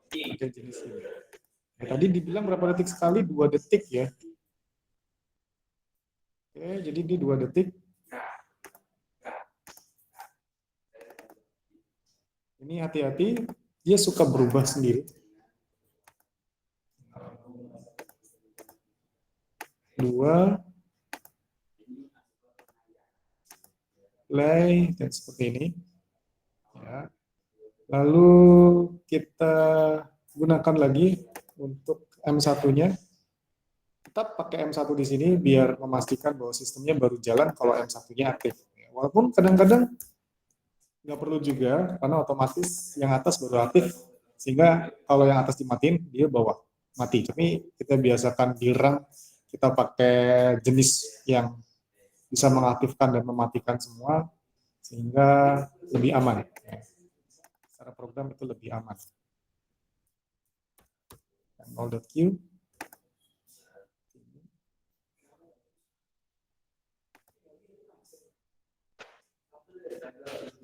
Pakai jenis ini. Ya, tadi dibilang berapa detik sekali? 2 detik ya. Oke, jadi di 2 detik. Ini hati-hati, dia suka berubah sendiri. 2, play, dan seperti ini. Ya. Lalu kita gunakan lagi untuk M1-nya. Tetap pakai M1 di sini biar memastikan bahwa sistemnya baru jalan kalau M1-nya aktif. Walaupun kadang-kadang nggak perlu juga, karena otomatis yang atas baru aktif, sehingga kalau yang atas dimatiin, dia bawah mati. Tapi kita biasakan di run, kita pakai jenis yang bisa mengaktifkan dan mematikan semua, sehingga lebih aman. Secara program itu lebih aman. Nol.q.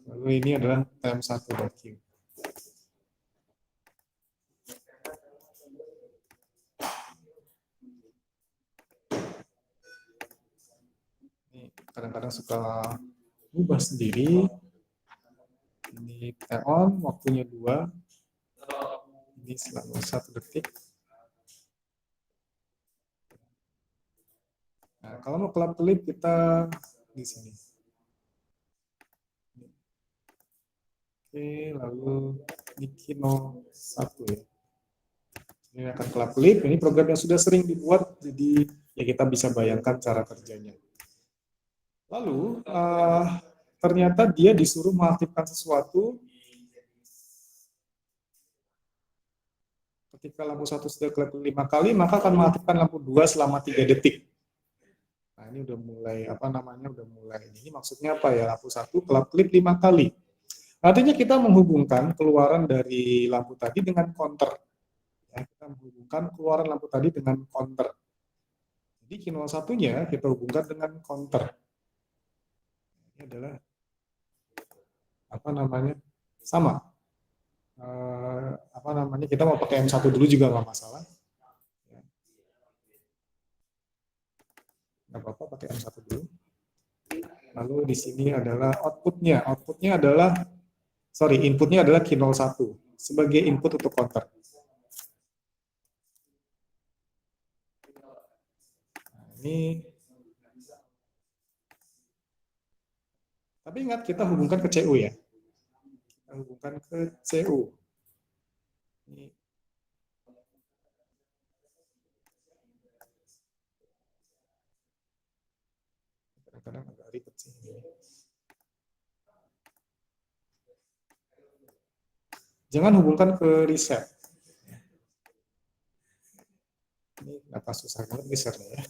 Lalu ini adalah TM1.q. Ini kadang-kadang suka ubah sendiri. Ini on, waktunya 2. Ini selama 1 detik. Nah, kalau mau kelap-kelip kita di sini. Oke, lalu Nikino 1 ya. Ini akan kelap-kelip. Ini program yang sudah sering dibuat, jadi ya kita bisa bayangkan cara kerjanya. Lalu ternyata dia disuruh mengaktifkan sesuatu ketika lampu 1 sudah kelap 5 kali, maka akan mengaktifkan lampu 2 selama 3 detik. Nah, ini udah mulai udah mulai. Ini maksudnya apa ya? Lampu 1 kelap-kelip 5 kali. Artinya kita menghubungkan keluaran dari lampu tadi dengan counter. Ya, kita menghubungkan keluaran lampu tadi dengan counter. Jadi Q01-nya kita hubungkan dengan counter. Ini adalah apa namanya? Sama. Apa namanya? Kita mau pakai M1 dulu juga nggak masalah. Nggak apa-apa pakai M1 dulu. Lalu di sini adalah outputnya. Outputnya adalah, inputnya adalah Q01 sebagai input untuk counter. Nah, ini. Tapi ingat kita hubungkan ke CU ya. Kita hubungkan ke CU. Ini. Kadang-kadang agak ribet sih ini. Jangan hubungkan ke reset. Ini kenapa susah banget resetnya ya.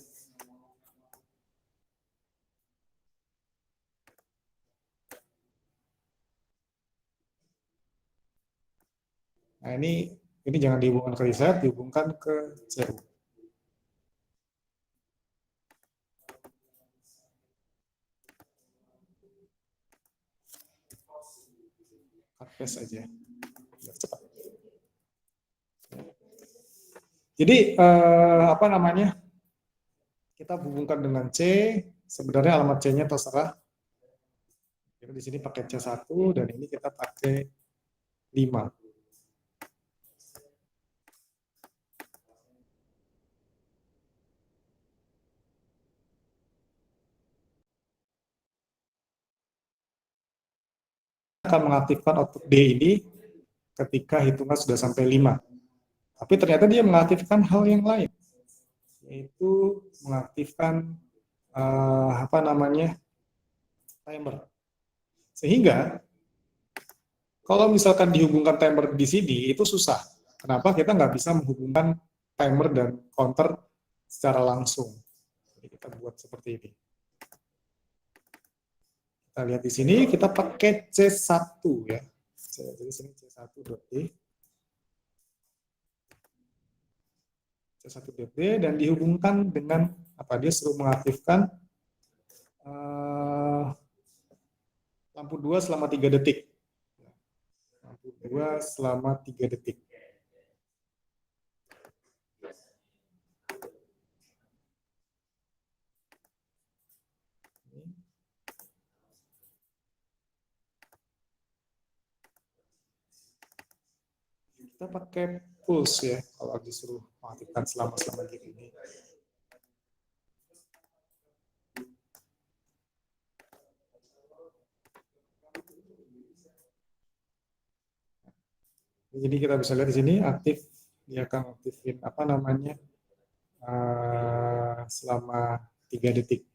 Nah ini jangan dihubungkan ke reset, dihubungkan ke CU. Cut paste aja, biar cepat. Jadi apa namanya? Kita hubungkan dengan C. Sebenarnya alamat C-nya terserah. Kita di sini pakai C1 dan ini kita pakai 5. Akan mengaktifkan output D ini ketika hitungan sudah sampai 5. Tapi ternyata dia mengaktifkan hal yang lain, yaitu mengaktifkan apa namanya, timer. Sehingga kalau misalkan dihubungkan timer di sini itu susah. Kenapa? Kita nggak bisa menghubungkan timer dan counter secara langsung. Jadi kita buat seperti ini. Kita lihat di sini, kita pakai C1 ya. Jadi sini C1.D. C1.D dan dihubungkan dengan apa? Dia suruh mengaktifkan lampu 2 selama 3 detik. Lampu 2 selama 3 detik. Kita pakai pulse ya, kalau disuruh mengaktifkan selama gini. Jadi kita bisa lihat di sini aktif, dia akan aktifin apa namanya selama 3 detik.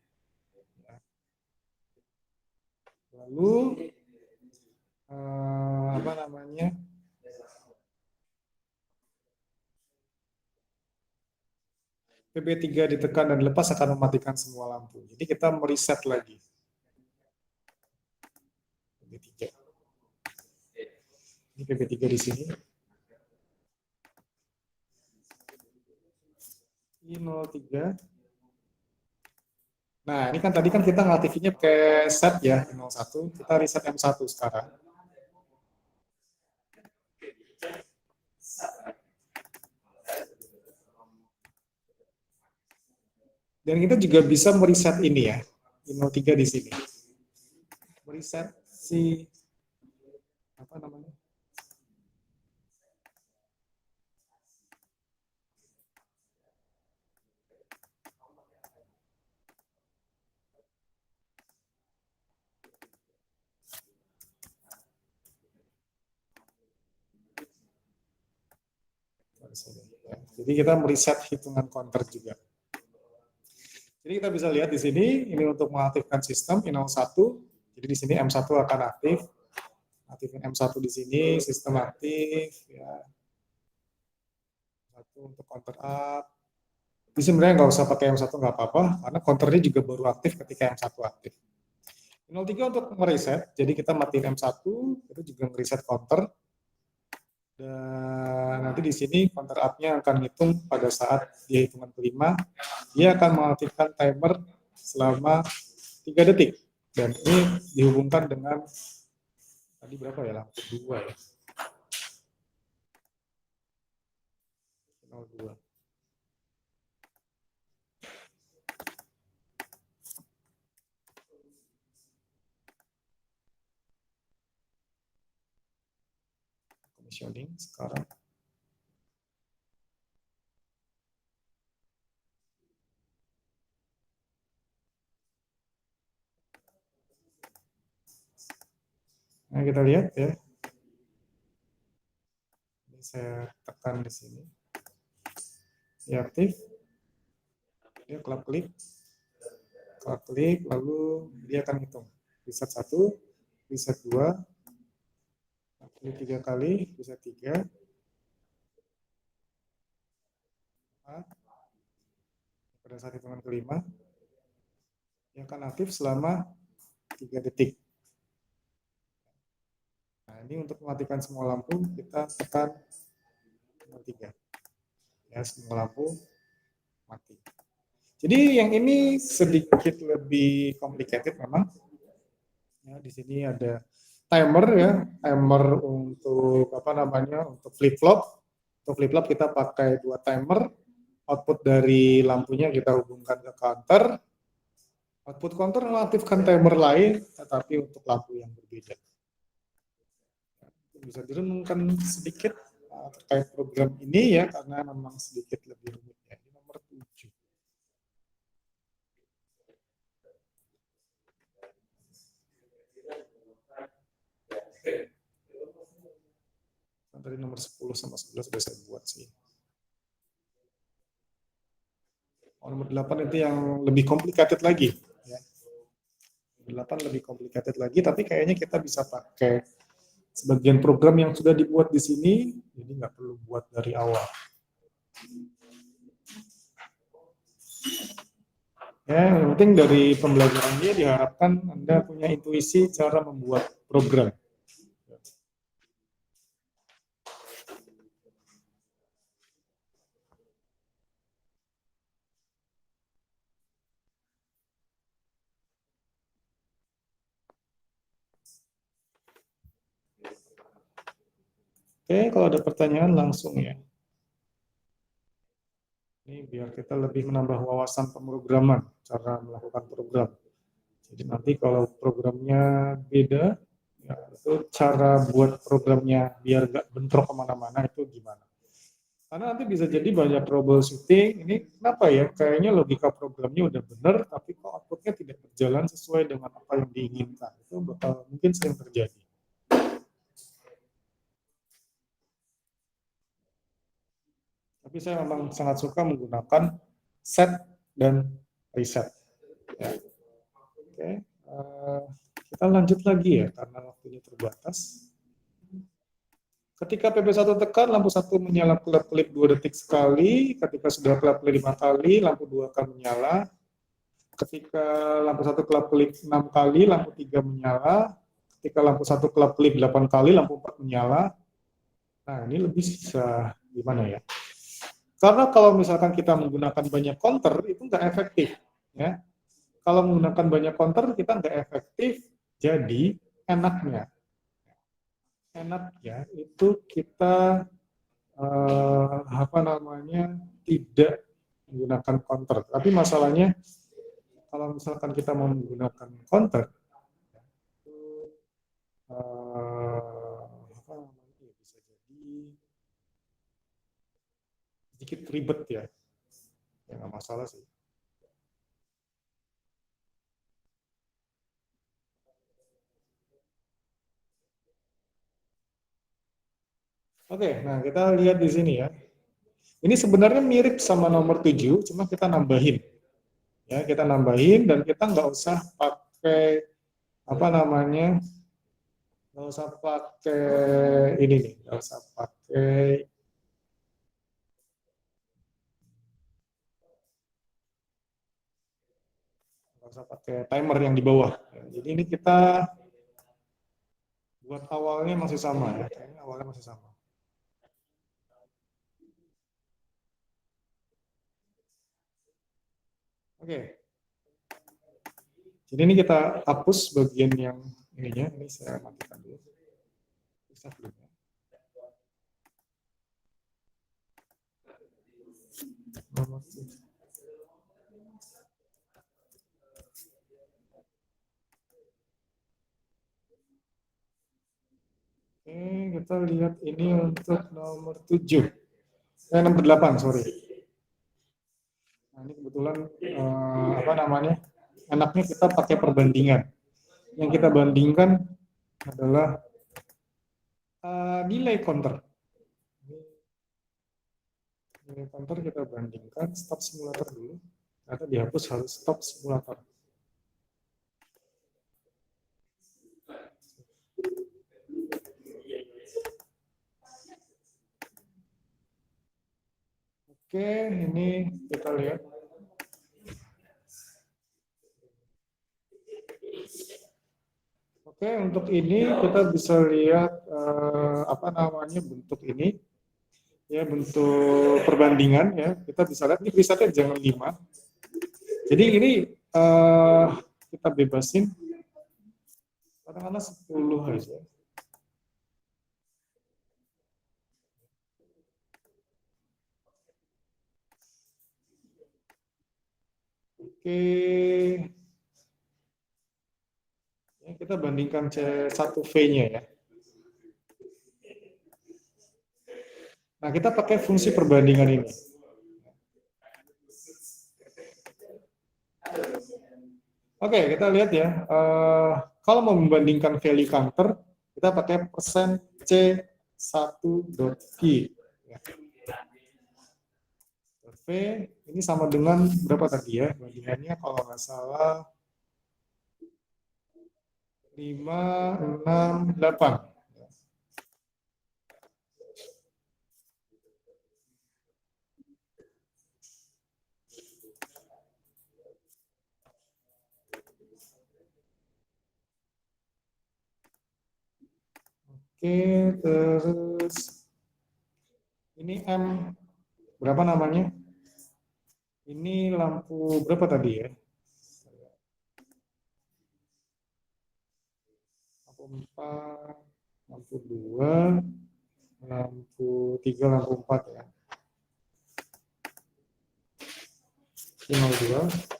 Lalu apa namanya? PB3 ditekan dan lepas akan mematikan semua lampu. Jadi kita mereset lagi. PB3. Ini PB3 di sini. I03. Nah, ini kan tadi kan kita ngaktifinnya pakai set ya, I01. Kita reset M1 sekarang. Dan kita juga bisa mereset ini ya, I03 di sini. Mereset si apa namanya? Jadi kita mereset hitungan counter juga. Jadi kita bisa lihat di sini, ini untuk mengaktifkan sistem I01. Jadi di sini M1 akan aktif. Aktifin M1 di sini, sistem aktif. Ya. Satu untuk counter up. Jadi sebenarnya nggak usah pakai M1, nggak apa-apa, karena counternya juga baru aktif ketika M1 aktif. I03 untuk mereset, jadi kita matiin M1, itu juga mereset counter. Dan nanti di sini counter up-nya akan hitung pada saat dia hitungan kelima, dia akan mengaktifkan timer selama 3 detik. Dan ini dihubungkan dengan tadi berapa ya, lampu 2 ya, 02. Commissioning sekarang. Nah, kita lihat ya. Ini saya tekan di sini. Dia aktif. Dia klik, lalu dia akan hitung. Reset 1, reset 2, klik 3 kali, reset 3. Pada saat hitungan kelima, dia akan aktif selama 3 detik. Nah, ini untuk mematikan semua lampu, kita tekan nomor 3. Ya, semua lampu mati. Jadi yang ini sedikit lebih complicated memang. Ya, di sini ada timer ya, timer untuk untuk flip flop. Untuk flip flop kita pakai 2 timer. Output dari lampunya kita hubungkan ke counter. Output counter mengaktifkan timer lain, tetapi untuk lampu yang berbeda. Bisa direnungkan sedikit terkait program ini ya, karena memang sedikit lebih rumit ya. Ini nomor 7. Tadi nomor 10 sama 11 sudah saya buat sih. Nomor 8 itu yang lebih complicated lagi. Ya. 8 lebih complicated lagi, tapi kayaknya kita bisa pakai sebagian program yang sudah dibuat di sini, jadi nggak perlu buat dari awal. Ya, yang penting dari pembelajaran ini diharapkan Anda punya intuisi cara membuat program. Oke, kalau ada pertanyaan langsung ya. Ini biar kita lebih menambah wawasan pemrograman, cara melakukan program. Jadi nanti kalau programnya beda, ya, itu cara buat programnya biar nggak bentrok kemana-mana itu gimana. Karena nanti bisa jadi banyak troubleshooting, ini kenapa ya, kayaknya logika programnya udah benar, tapi kok outputnya tidak berjalan sesuai dengan apa yang diinginkan. Itu bakal mungkin sering terjadi. Tapi saya memang sangat suka menggunakan set dan reset. Ya. Oke, kita lanjut lagi ya, karena waktunya terbatas. Ketika PP1 tekan, lampu 1 menyala kelap-kelip 2 detik sekali. Ketika sudah kelap-kelip 5 kali, lampu 2 akan menyala. Ketika lampu 1 kelap-kelip 6 kali, lampu 3 menyala. Ketika lampu 1 kelap-kelip 8 kali, lampu 4 menyala. Nah, ini lebih bisa gimana ya? Karena kalau misalkan kita menggunakan banyak counter, itu nggak efektif. Ya. Kalau menggunakan banyak counter, kita nggak efektif. Jadi, enaknya itu kita tidak menggunakan counter. Tapi masalahnya kalau misalkan kita mau menggunakan counter, bisa jadi sedikit ribet ya. Ya nggak masalah sih. Oke, nah kita lihat di sini ya. Ini sebenarnya mirip sama nomor 7, cuma kita nambahin. Ya, kita nambahin dan kita nggak usah pakai nggak usah pakai ini nih, nggak usah pakai timer yang di bawah. Jadi ini kita buat awalnya masih sama ya, awalnya masih sama. Oke. Jadi ini kita hapus bagian yang ininya. Ini saya matikan dulu. Bisa belum ya? Nomor 7. Oke, kita lihat ini untuk nomor 7. Nomor 8, sorry. Nah, ini kebetulan apa namanya? Enaknya kita pakai perbandingan. Yang kita bandingkan adalah nilai counter. Nilai counter kita bandingkan stop simulator dulu. Atau dihapus harus stop simulator. Oke, ini kita lihat. Oke, untuk ini kita bisa lihat apa namanya bentuk ini, ya bentuk perbandingan ya. Kita bisa lihat ini presetnya jangan 5. Jadi ini kita bebasin katakanlah 10 aja. Oke. Ya, kita bandingkan C1V-nya ya. Nah, kita pakai fungsi perbandingan ini. Oke, kita lihat ya. Kalau mau membandingkan value counter, kita pakai persen C1.V. Ya. V ini sama dengan berapa tadi ya? Bandingannya kalau nggak salah 5, 6, 8. Oke, terus ini M berapa namanya? Ini lampu berapa tadi ya? Lampu 4, lampu 2, lampu 3, lampu 4 ya. Ini 02.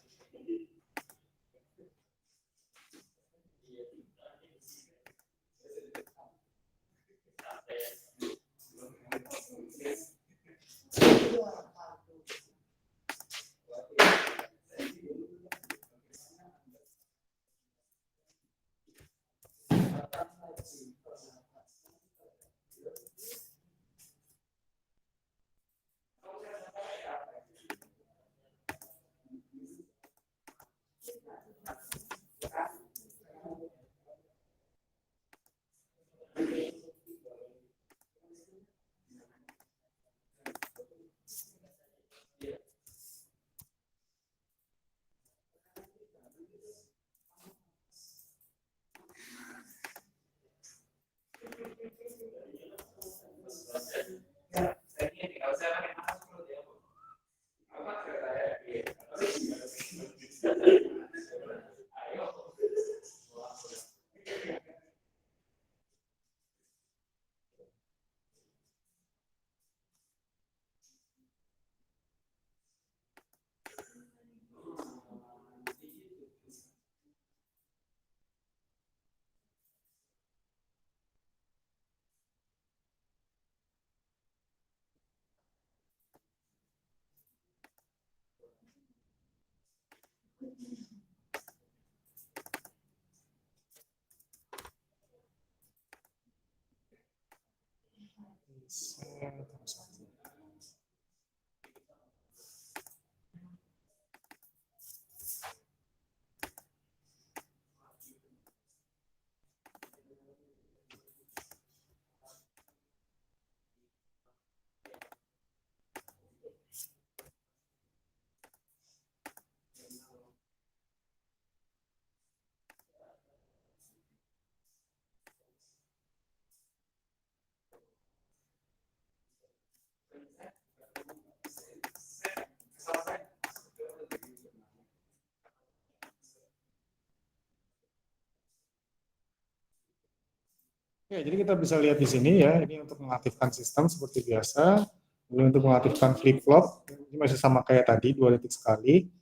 Oke, jadi kita bisa lihat di sini ya, ini untuk mengaktifkan sistem seperti biasa. Lalu untuk mengaktifkan flip-flop, ini masih sama kayak tadi, 2 detik sekali.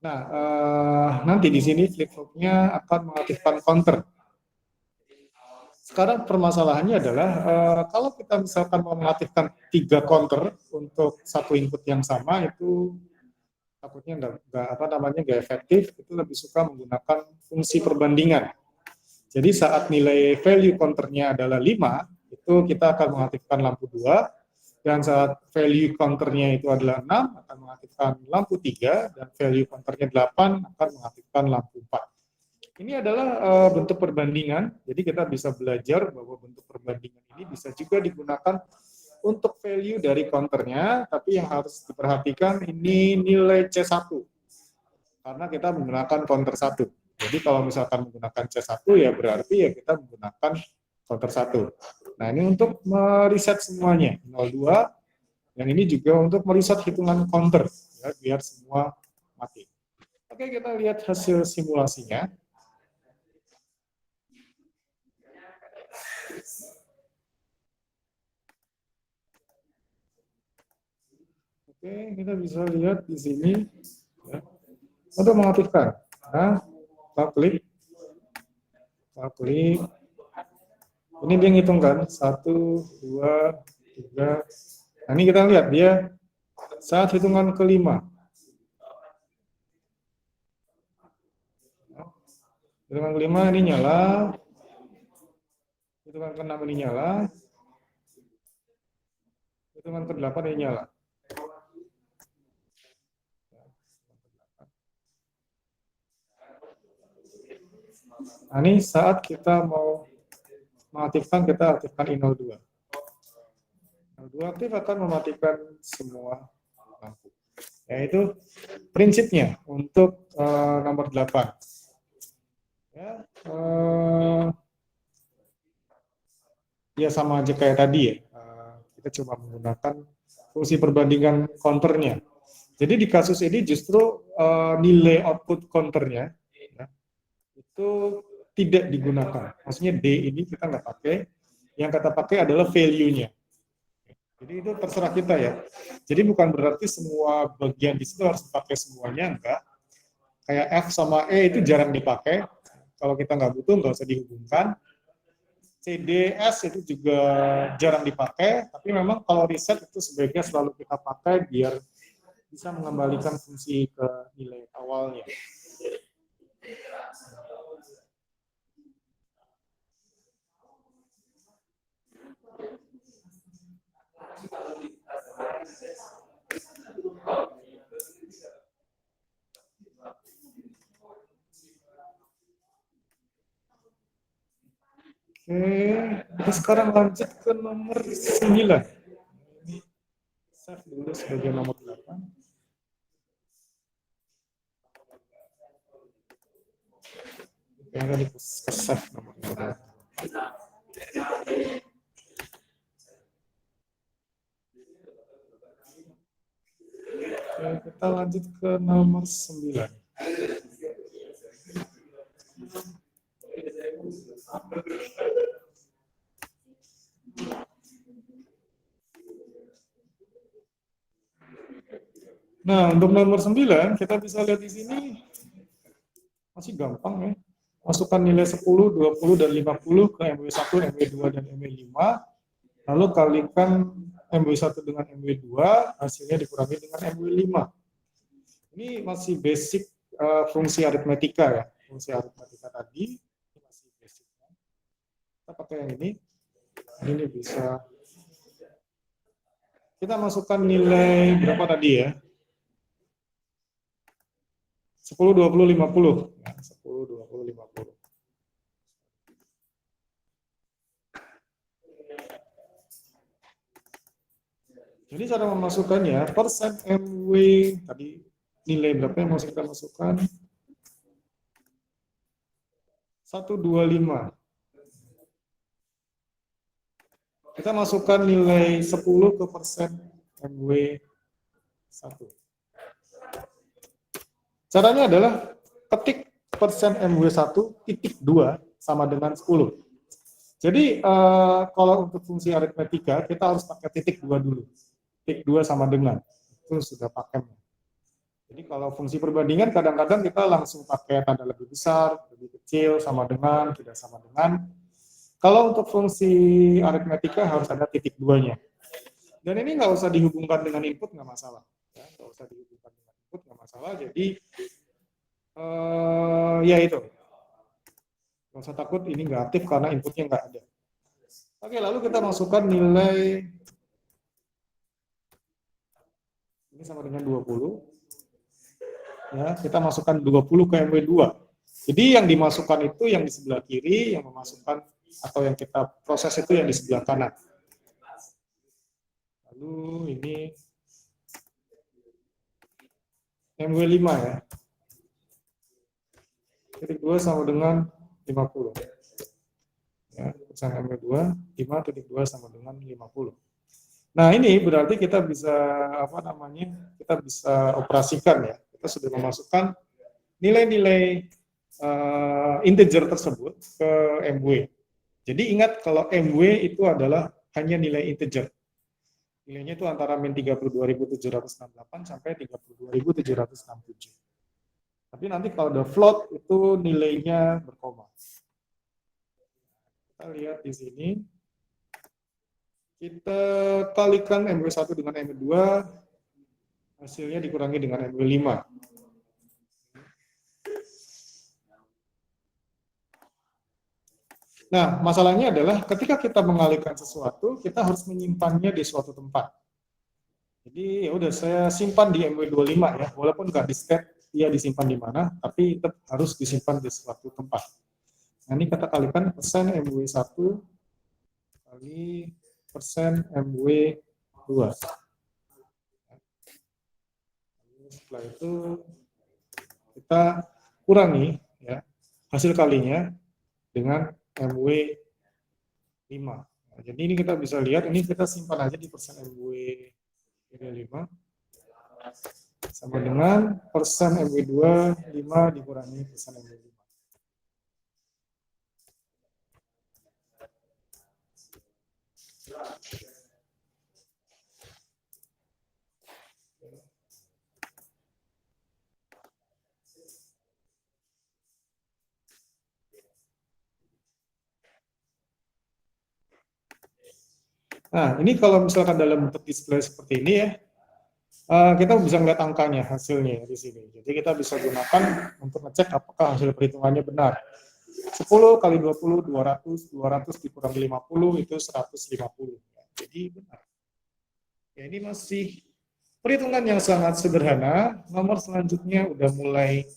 Nah, nanti di sini flip-flopnya akan mengaktifkan counter. Sekarang permasalahannya adalah kalau kita misalkan mau mengaktifkan 3 counter untuk satu input yang sama, itu takutnya nggak efektif. Itu lebih suka menggunakan fungsi perbandingan. Jadi saat nilai value counternya adalah 5, itu kita akan mengaktifkan lampu 2, dan saat value counternya itu adalah 6, akan mengaktifkan lampu 3, dan value counternya 8, akan mengaktifkan lampu 4. Ini adalah bentuk perbandingan, jadi kita bisa belajar bahwa bentuk perbandingan ini bisa juga digunakan untuk value dari counternya, tapi yang harus diperhatikan ini nilai C1, karena kita menggunakan counter 1. Jadi kalau misalkan menggunakan C1 ya berarti ya kita menggunakan counter 1. Nah, ini untuk mereset semuanya 02, dan ini juga untuk mereset hitungan counter ya, biar semua mati. Oke, kita lihat hasil simulasinya. Oke, kita bisa lihat di sini ya. Untuk mengaktifkan. Nah, kita klik. Ini dia ngitung kan, 1, 2, 3. Nah, ini kita lihat dia saat hitungan kelima. Hitungan kelima ini nyala. Hitungan keenam ini nyala. Hitungan ke-8 ini nyala. Nah, ini saat kita mau mengaktifkan, kita aktifkan I02. 02 aktif akan mematikan semua lampu. Yaitu prinsipnya untuk nomor 8. Ya, ya sama aja kayak tadi ya. Kita coba menggunakan fungsi perbandingan counternya. Jadi di kasus ini justru nilai output counternya ya, itu tidak digunakan. Maksudnya D ini kita nggak pakai. Yang kita pakai adalah value-nya. Jadi itu terserah kita ya. Jadi bukan berarti semua bagian di situ harus dipakai semuanya, enggak. Kayak F sama E itu jarang dipakai. Kalau kita nggak butuh, nggak usah dihubungkan. C, D, S itu juga jarang dipakai, tapi memang kalau riset itu sebaiknya selalu kita pakai biar bisa mengembalikan fungsi ke nilai awalnya. Oke, kita sekarang lanjut ke nomor 9. Ini save dulu sebagai nomor 8. Yang tadi ke save nomor 8. Oke, kita lanjut ke nomor 9. Nah, untuk nomor 9, kita bisa lihat di sini masih gampang ya. Masukkan nilai 10, 20, dan 50 ke MW1, MW2, dan MW5. Lalu kalikan MW1 dengan MW2, hasilnya dikurangi dengan MW5. Ini masih basic fungsi aritmetika ya. Fungsi aritmetika tadi ini masih basic. Kita pakai yang ini. Ini bisa kita masukkan nilai berapa tadi ya? 10, 20, 50. Ya, 10, 20, 50. Jadi cara memasukkannya, persen MW, tadi nilai berapa yang mau kita masukkan? 125. Kita masukkan nilai 10 ke persen MW 1. Caranya adalah ketik persen MW1 titik 2 sama dengan 10. Jadi kalau untuk fungsi aritmetika kita harus pakai titik 2 dulu. Titik 2 sama dengan. Itu sudah pakemnya. Jadi kalau fungsi perbandingan kadang-kadang kita langsung pakai tanda lebih besar, lebih kecil, sama dengan, tidak sama dengan. Kalau untuk fungsi aritmetika harus ada titik 2-nya. Dan ini nggak usah dihubungkan dengan input, nggak masalah. Ya, nggak usah dihubungkan dengan input, nggak masalah. Jadi ya itu. Nggak usah takut ini nggak aktif karena inputnya nggak ada. Oke, lalu kita masukkan nilai ini sama dengan 20. Ya, kita masukkan 20 ke MW2. Jadi yang dimasukkan itu yang di sebelah kiri, yang memasukkan atau yang kita proses itu yang di sebelah kanan. Lalu ini MW5 ya. Titik 2 sama dengan 50. Ya, pesan MW2, 5.2 sama dengan 50. Nah, ini berarti kita bisa kita bisa operasikan ya. Kita sudah memasukkan nilai-nilai integer tersebut ke MW. Jadi ingat kalau MW itu adalah hanya nilai integer. Nilainya itu antara min 32.768 sampai 32.767. Tapi nanti kalau ada float itu nilainya berkoma. Kita lihat di sini. Kita kalikan MW1 dengan MW2, hasilnya dikurangi dengan MW5. Nah, masalahnya adalah ketika kita mengalihkan sesuatu, kita harus menyimpannya di suatu tempat. Jadi ya udah saya simpan di MW25 ya, walaupun nggak di state dia disimpan di mana, tapi tetap harus disimpan di suatu tempat. Nah, ini kita kalikan persen MW1 kali persen MW2. Setelah itu kita kurangi ya hasil kalinya dengan MW5. Nah, jadi ini kita bisa lihat, ini kita simpan aja di persen MW5 sama dengan persen MW2 5 dikurangi persen MW5. Nah, ini kalau misalkan dalam bentuk display seperti ini ya, kita bisa melihat angkanya, hasilnya di sini. Jadi kita bisa gunakan untuk ngecek apakah hasil perhitungannya benar. 10 kali 20, 200, 200 dikurangi 50, itu 150. Jadi benar. Ya, ini masih perhitungan yang sangat sederhana. Nomor selanjutnya udah mulai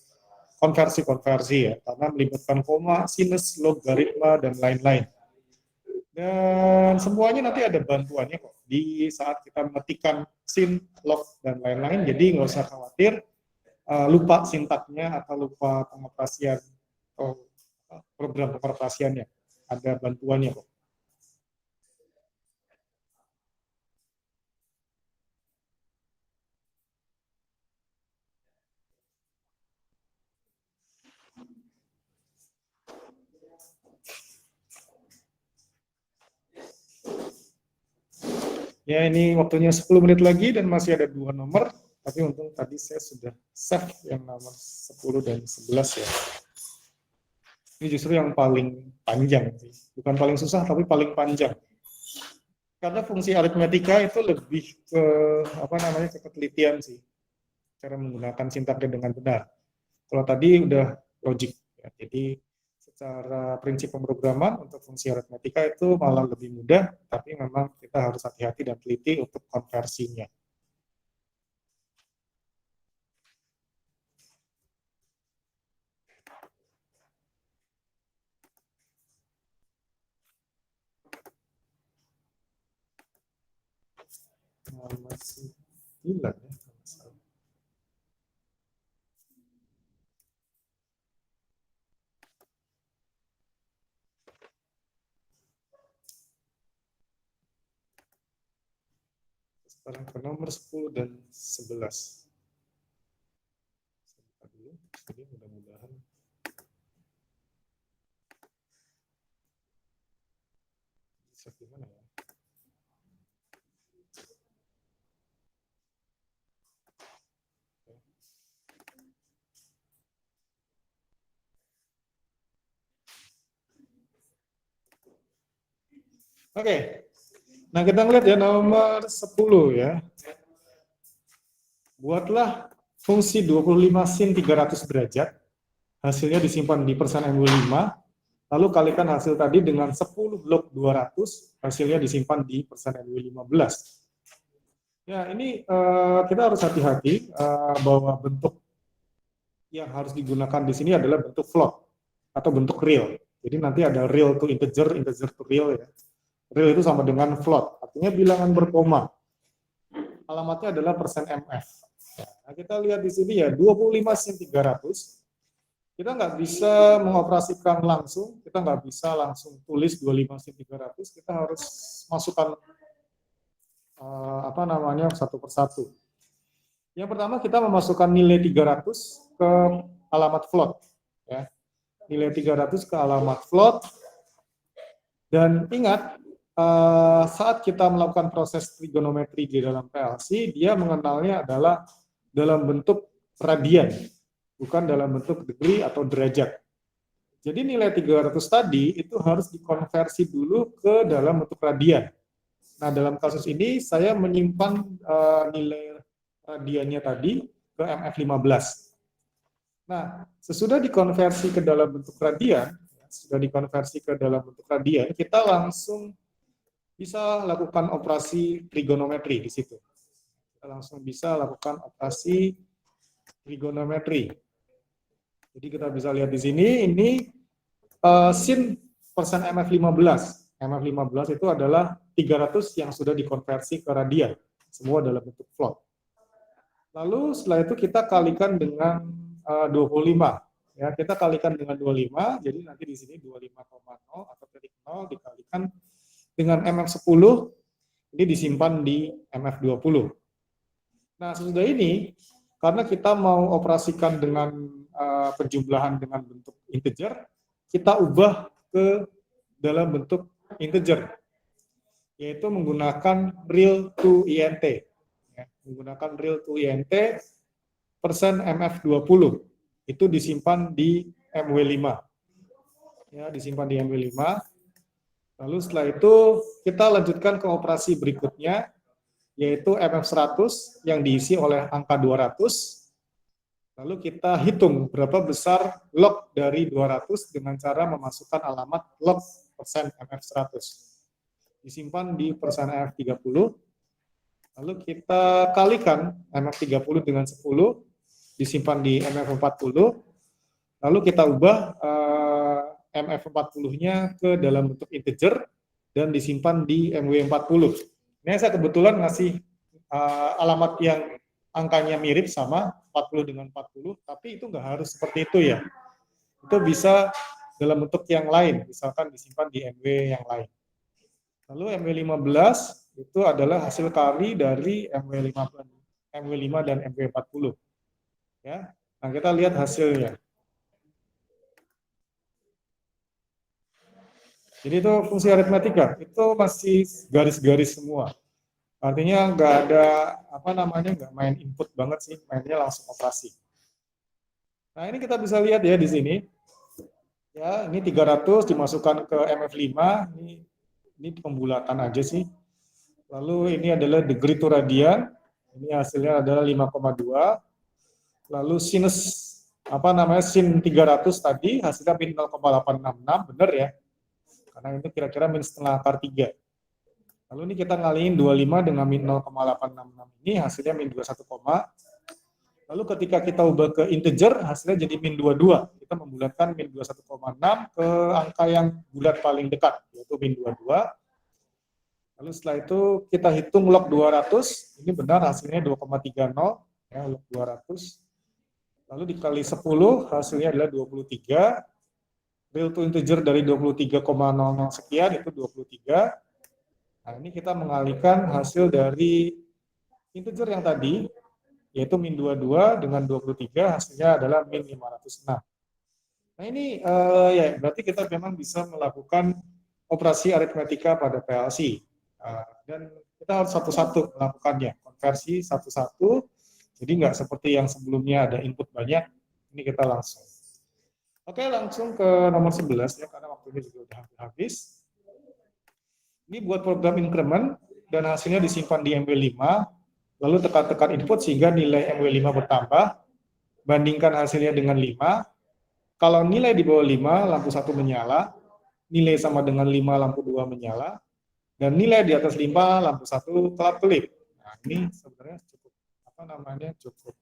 konversi-konversi ya, karena melibatkan koma, sinus, logaritma, dan lain-lain. Dan semuanya nanti ada bantuannya kok di saat kita mengetikkan sin, log, dan lain-lain. Jadi nggak usah khawatir lupa sintaknya atau lupa pengoperasian atau program pengoperasiannya. Ada bantuannya kok. Ya, ini waktunya 10 menit lagi dan masih ada 2 nomor, tapi untung tadi saya sudah save yang nomor 10 dan 11 ya. Ini justru yang paling panjang sih. Bukan paling susah, tapi paling panjang. Karena fungsi aritmetika itu lebih ke ke ketelitian sih, cara menggunakan sintaknya dengan benar. Kalau tadi udah logik, ya. Jadi secara prinsip pemrograman untuk fungsi aritmetika itu malah lebih mudah, tapi memang kita harus hati-hati dan teliti untuk konversinya. Masih hilang ya. Sekarang ke nomor 10 dan 11. Saya buka dulu, jadi mudah-mudahan Gimana ya? Oke. Nah, kita lihat ya nomor 10 ya. Buatlah fungsi 25 sin 300 derajat. Hasilnya disimpan di persen MW5. Lalu kalikan hasil tadi dengan 10 log 200. Hasilnya disimpan di persen MW15. Ya, ini kita harus hati-hati bahwa bentuk yang harus digunakan di sini adalah bentuk float atau bentuk real. Jadi nanti ada real to integer, integer to real ya. Real itu sama dengan float, artinya bilangan berkoma. Alamatnya adalah persen MF. Nah, kita lihat di sini ya 25 sin 300. Kita nggak bisa mengoperasikan langsung, kita nggak bisa langsung tulis 25 sin 300. Kita harus masukkan satu persatu. Yang pertama kita memasukkan nilai 300 ke alamat float. Ya. Nilai 300 ke alamat float. Dan ingat, saat kita melakukan proses trigonometri di dalam PLC, dia mengenalnya adalah dalam bentuk radian, bukan dalam bentuk degree atau derajat. Jadi nilai 300 tadi itu harus dikonversi dulu ke dalam bentuk radian. Nah, dalam kasus ini saya menyimpan nilai radiannya tadi ke MF15. Nah, sesudah dikonversi ke dalam bentuk radian, kita langsung bisa lakukan operasi trigonometri di situ. Kita langsung bisa lakukan operasi trigonometri. Jadi kita bisa lihat di sini, ini sin persen MF15. MF15 itu adalah 300 yang sudah dikonversi ke radian. Semua dalam bentuk float. Lalu setelah itu kita kalikan dengan 25. Ya, kita kalikan dengan 25, jadi nanti di sini 25,0 atau titik 0 dikalikan dengan MF10, ini disimpan di MF20. Nah, sesudah ini, karena kita mau operasikan dengan penjumlahan dengan bentuk integer, kita ubah ke dalam bentuk integer, yaitu menggunakan real to INT. Ya, menggunakan real to INT persen MF20, itu disimpan di MW5. Ya, disimpan di MW5. Lalu setelah itu kita lanjutkan ke operasi berikutnya, yaitu MF100 yang diisi oleh angka 200. Lalu kita hitung berapa besar log dari 200 dengan cara memasukkan alamat log persen MF100. Disimpan di persen MF30. Lalu kita kalikan MF30 dengan 10, disimpan di MF40. Lalu kita ubah MF40-nya ke dalam bentuk integer dan disimpan di MW40. Ini saya kebetulan ngasih alamat yang angkanya mirip sama, 40 dengan 40, tapi itu nggak harus seperti itu ya. Itu bisa dalam bentuk yang lain, misalkan disimpan di MW yang lain. Lalu MW15 itu adalah hasil kali dari MW5 dan MW40. Ya. Nah, kita lihat hasilnya. Jadi itu fungsi aritmetika, itu masih garis-garis semua. Artinya nggak ada nggak main input banget sih, mainnya langsung operasi. Nah, ini kita bisa lihat ya di sini. Ya, ini 300 dimasukkan ke MF5, ini pembulatan aja sih. Lalu ini adalah degree to radian, ini hasilnya adalah 5,2. Lalu sinus sin 300 tadi hasilnya min 0,866, benar ya? Karena itu kira-kira min setengah akar 3. Lalu ini kita ngalihin 25 dengan min 0,866 ini hasilnya min 21, lalu ketika kita ubah ke integer hasilnya jadi min 22. Kita membulatkan min 21,6 ke angka yang bulat paling dekat, yaitu min 22. Lalu setelah itu kita hitung log 200, ini benar hasilnya 2,30 ya, log 200. Lalu dikali 10 hasilnya adalah 23. Real to integer dari 23,00 sekian itu 23. Nah, ini kita mengalihkan hasil dari integer yang tadi, yaitu min 22 dengan 23, hasilnya adalah min 506. Nah, ini ya berarti kita memang bisa melakukan operasi aritmetika pada PLC. Dan kita harus satu-satu melakukannya, konversi satu-satu, jadi nggak seperti yang sebelumnya ada input banyak, ini kita langsung. Oke, langsung ke nomor 11 ya, karena waktunya juga udah hampir habis. Ini buat program increment, dan hasilnya disimpan di MW5, lalu tekan-tekan input sehingga nilai MW5 bertambah, bandingkan hasilnya dengan 5, kalau nilai di bawah 5, lampu 1 menyala, nilai sama dengan 5, lampu 2 menyala, dan nilai di atas 5, lampu 1 kelap-kelip. Nah, ini sebenarnya cukup, cukup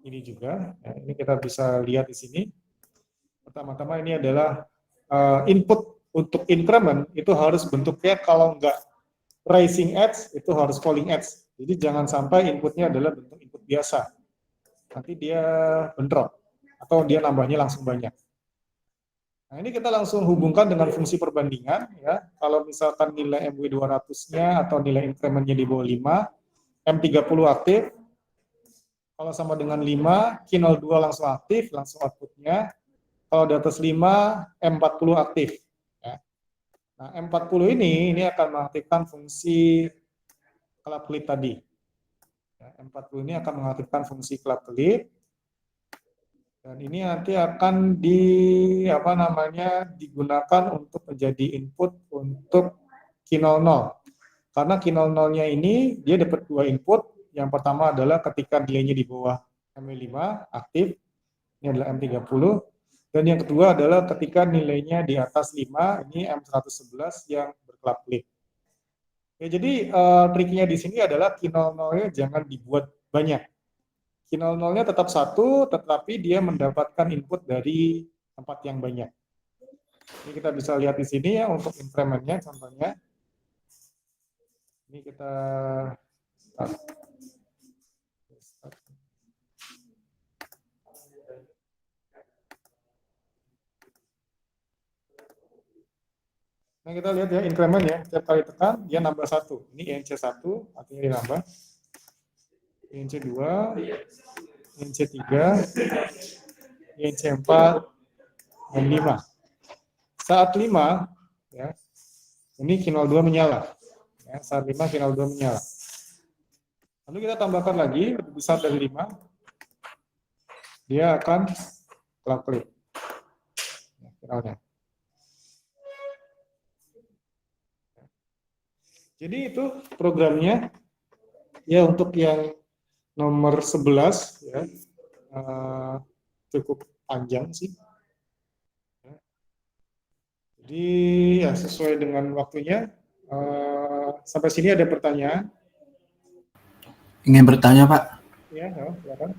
ini juga. Ya, ini kita bisa lihat di sini. Pertama-tama ini adalah input untuk increment, itu harus bentuknya kalau enggak rising edge, itu harus falling edge. Jadi jangan sampai inputnya adalah bentuk input biasa. Nanti dia bentrok, atau dia nambahnya langsung banyak. Nah, ini kita langsung hubungkan dengan fungsi perbandingan, ya. Kalau misalkan nilai MW 200-nya atau nilai increment-nya di bawah 5, M30 aktif. Kalau sama dengan 5, Q02 langsung aktif, langsung output-nya. Kalau di atas 5, M40 aktif. Ya. Nah, M40 ini akan mengaktifkan fungsi kelap-kelip tadi. Ya, M40 ini akan mengaktifkan fungsi kelap-kelip. Dan ini nanti akan digunakan untuk menjadi input untuk Q00. Karena Q00-nya ini dia dapat 2 input. Yang pertama adalah ketika nilainya di bawah MW5 aktif, ini adalah M30. Dan yang kedua adalah ketika nilainya di atas 5, ini M111 yang berkelap-kelip. Ya, jadi triknya di sini adalah Q00-nya jangan dibuat banyak. Q00-nya tetap 1, tetapi dia mendapatkan input dari tempat yang banyak. Ini kita bisa lihat di sini ya untuk increment-nya contohnya. Ini kita start. Nah, kita lihat ya increment ya, setiap kali tekan dia nambah 1. Ini INC 1, artinya dia nambah. INC 2, INC 3, INC 4, dan 5. Saat 5, ya, ini Q02 menyala. Ya, saat 5 Q02 menyala. Lalu kita tambahkan lagi, lebih besar dari 5, dia akan kelap-kelip. Ya, finalnya. Jadi itu programnya. Ya, untuk yang nomor 11 ya, cukup panjang sih. Jadi ya sesuai dengan waktunya. Sampai sini ada pertanyaan? Ingin bertanya, Pak. Ya, silakan.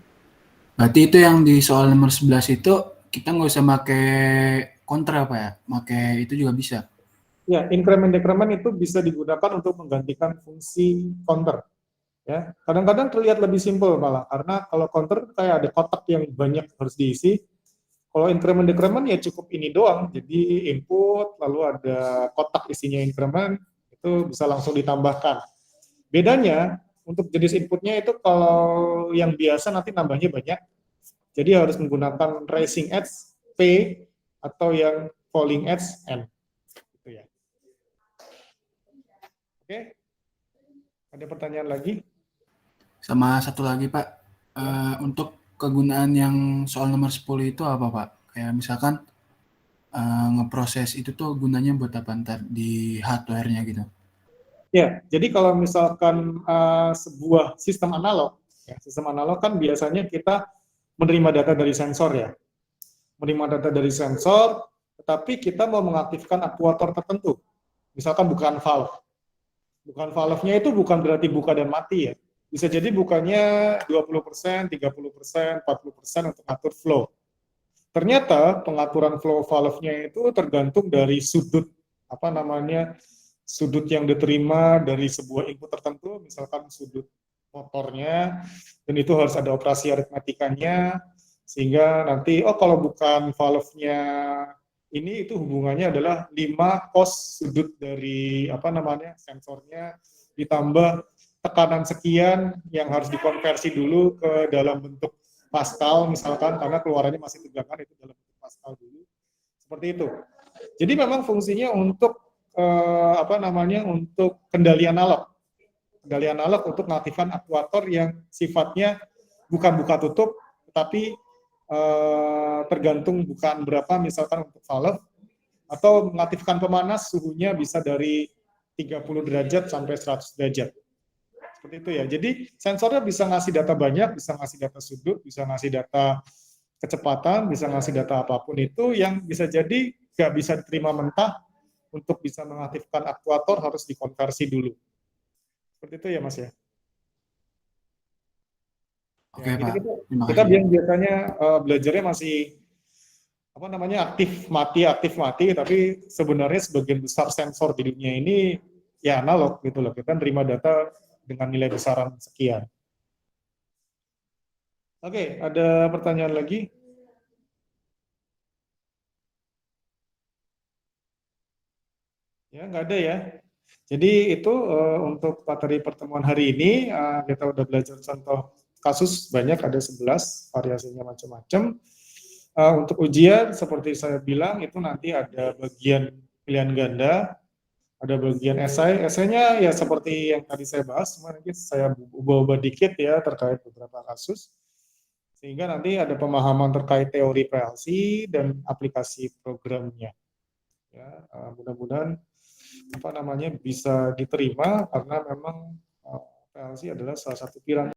Berarti itu yang di soal nomor 11 itu kita nggak usah pakai kontra, Pak ya? Pakai itu juga bisa? Ya, increment decrement itu bisa digunakan untuk menggantikan fungsi counter. Ya, kadang-kadang terlihat lebih simpel malah, karena kalau counter kayak ada kotak yang banyak harus diisi. Kalau increment decrement ya cukup ini doang, jadi input, lalu ada kotak isinya increment, itu bisa langsung ditambahkan. Bedanya, untuk jenis inputnya itu kalau yang biasa nanti nambahnya banyak, jadi harus menggunakan rising edge P atau yang falling edge N. Gitu ya. Oke, ada pertanyaan lagi? Sama satu lagi, Pak. Untuk kegunaan yang soal nomor 10 itu apa, Pak? Kayak misalkan ngeproses itu tuh gunanya buat apa ntar di hardware-nya gitu? Ya, jadi kalau misalkan sebuah sistem analog, ya, sistem analog kan biasanya kita menerima data dari sensor ya, menerima data dari sensor, tetapi kita mau mengaktifkan aktuator tertentu, misalkan bukan valve. Bukan valve-nya itu bukan berarti buka dan mati ya, bisa jadi bukannya 20%, 30%, 40% untuk atur flow. Ternyata pengaturan flow valve-nya itu tergantung dari sudut sudut yang diterima dari sebuah input tertentu, misalkan sudut motornya, dan itu harus ada operasi aritmetikanya, sehingga nanti kalau bukan valve-nya ini, itu hubungannya adalah 5 cos sudut dari sensornya ditambah tekanan sekian yang harus dikonversi dulu ke dalam bentuk Pascal misalkan, karena keluarannya masih tegangan, itu dalam bentuk Pascal dulu. Seperti itu. Jadi memang fungsinya untuk untuk kendali analog. Kendali analog untuk mengaktifkan aktuator yang sifatnya bukan buka tutup, tetapi tergantung bukaan berapa, misalkan untuk valve, atau mengaktifkan pemanas suhunya bisa dari 30 derajat sampai 100 derajat. Seperti itu ya. Jadi sensornya bisa ngasih data banyak, bisa ngasih data sudut, bisa ngasih data kecepatan, bisa ngasih data apapun itu yang bisa jadi nggak bisa diterima mentah. Untuk bisa mengaktifkan aktuator harus dikonversi dulu. Seperti itu ya Mas ya. Oke, Ya, Pak. kita Terima kita kasih. biasanya belajarnya masih aktif mati, tapi sebenarnya sebagian besar sensor di dunia ini ya analog gitu loh. Kita terima data dengan nilai besaran sekian. Oke, ada pertanyaan lagi? Ya, nggak ada ya. Jadi itu untuk materi pertemuan hari ini kita udah belajar contoh kasus banyak, ada 11, variasinya macam-macam. Untuk ujian seperti saya bilang itu nanti ada bagian pilihan ganda, ada bagian esai. Esainya ya seperti yang tadi saya bahas, cuma nanti saya ubah-ubah dikit ya terkait beberapa kasus. Sehingga nanti ada pemahaman terkait teori PLC dan aplikasi programnya. Ya, mudah-mudahan bisa diterima karena memang PLC adalah salah satu pilar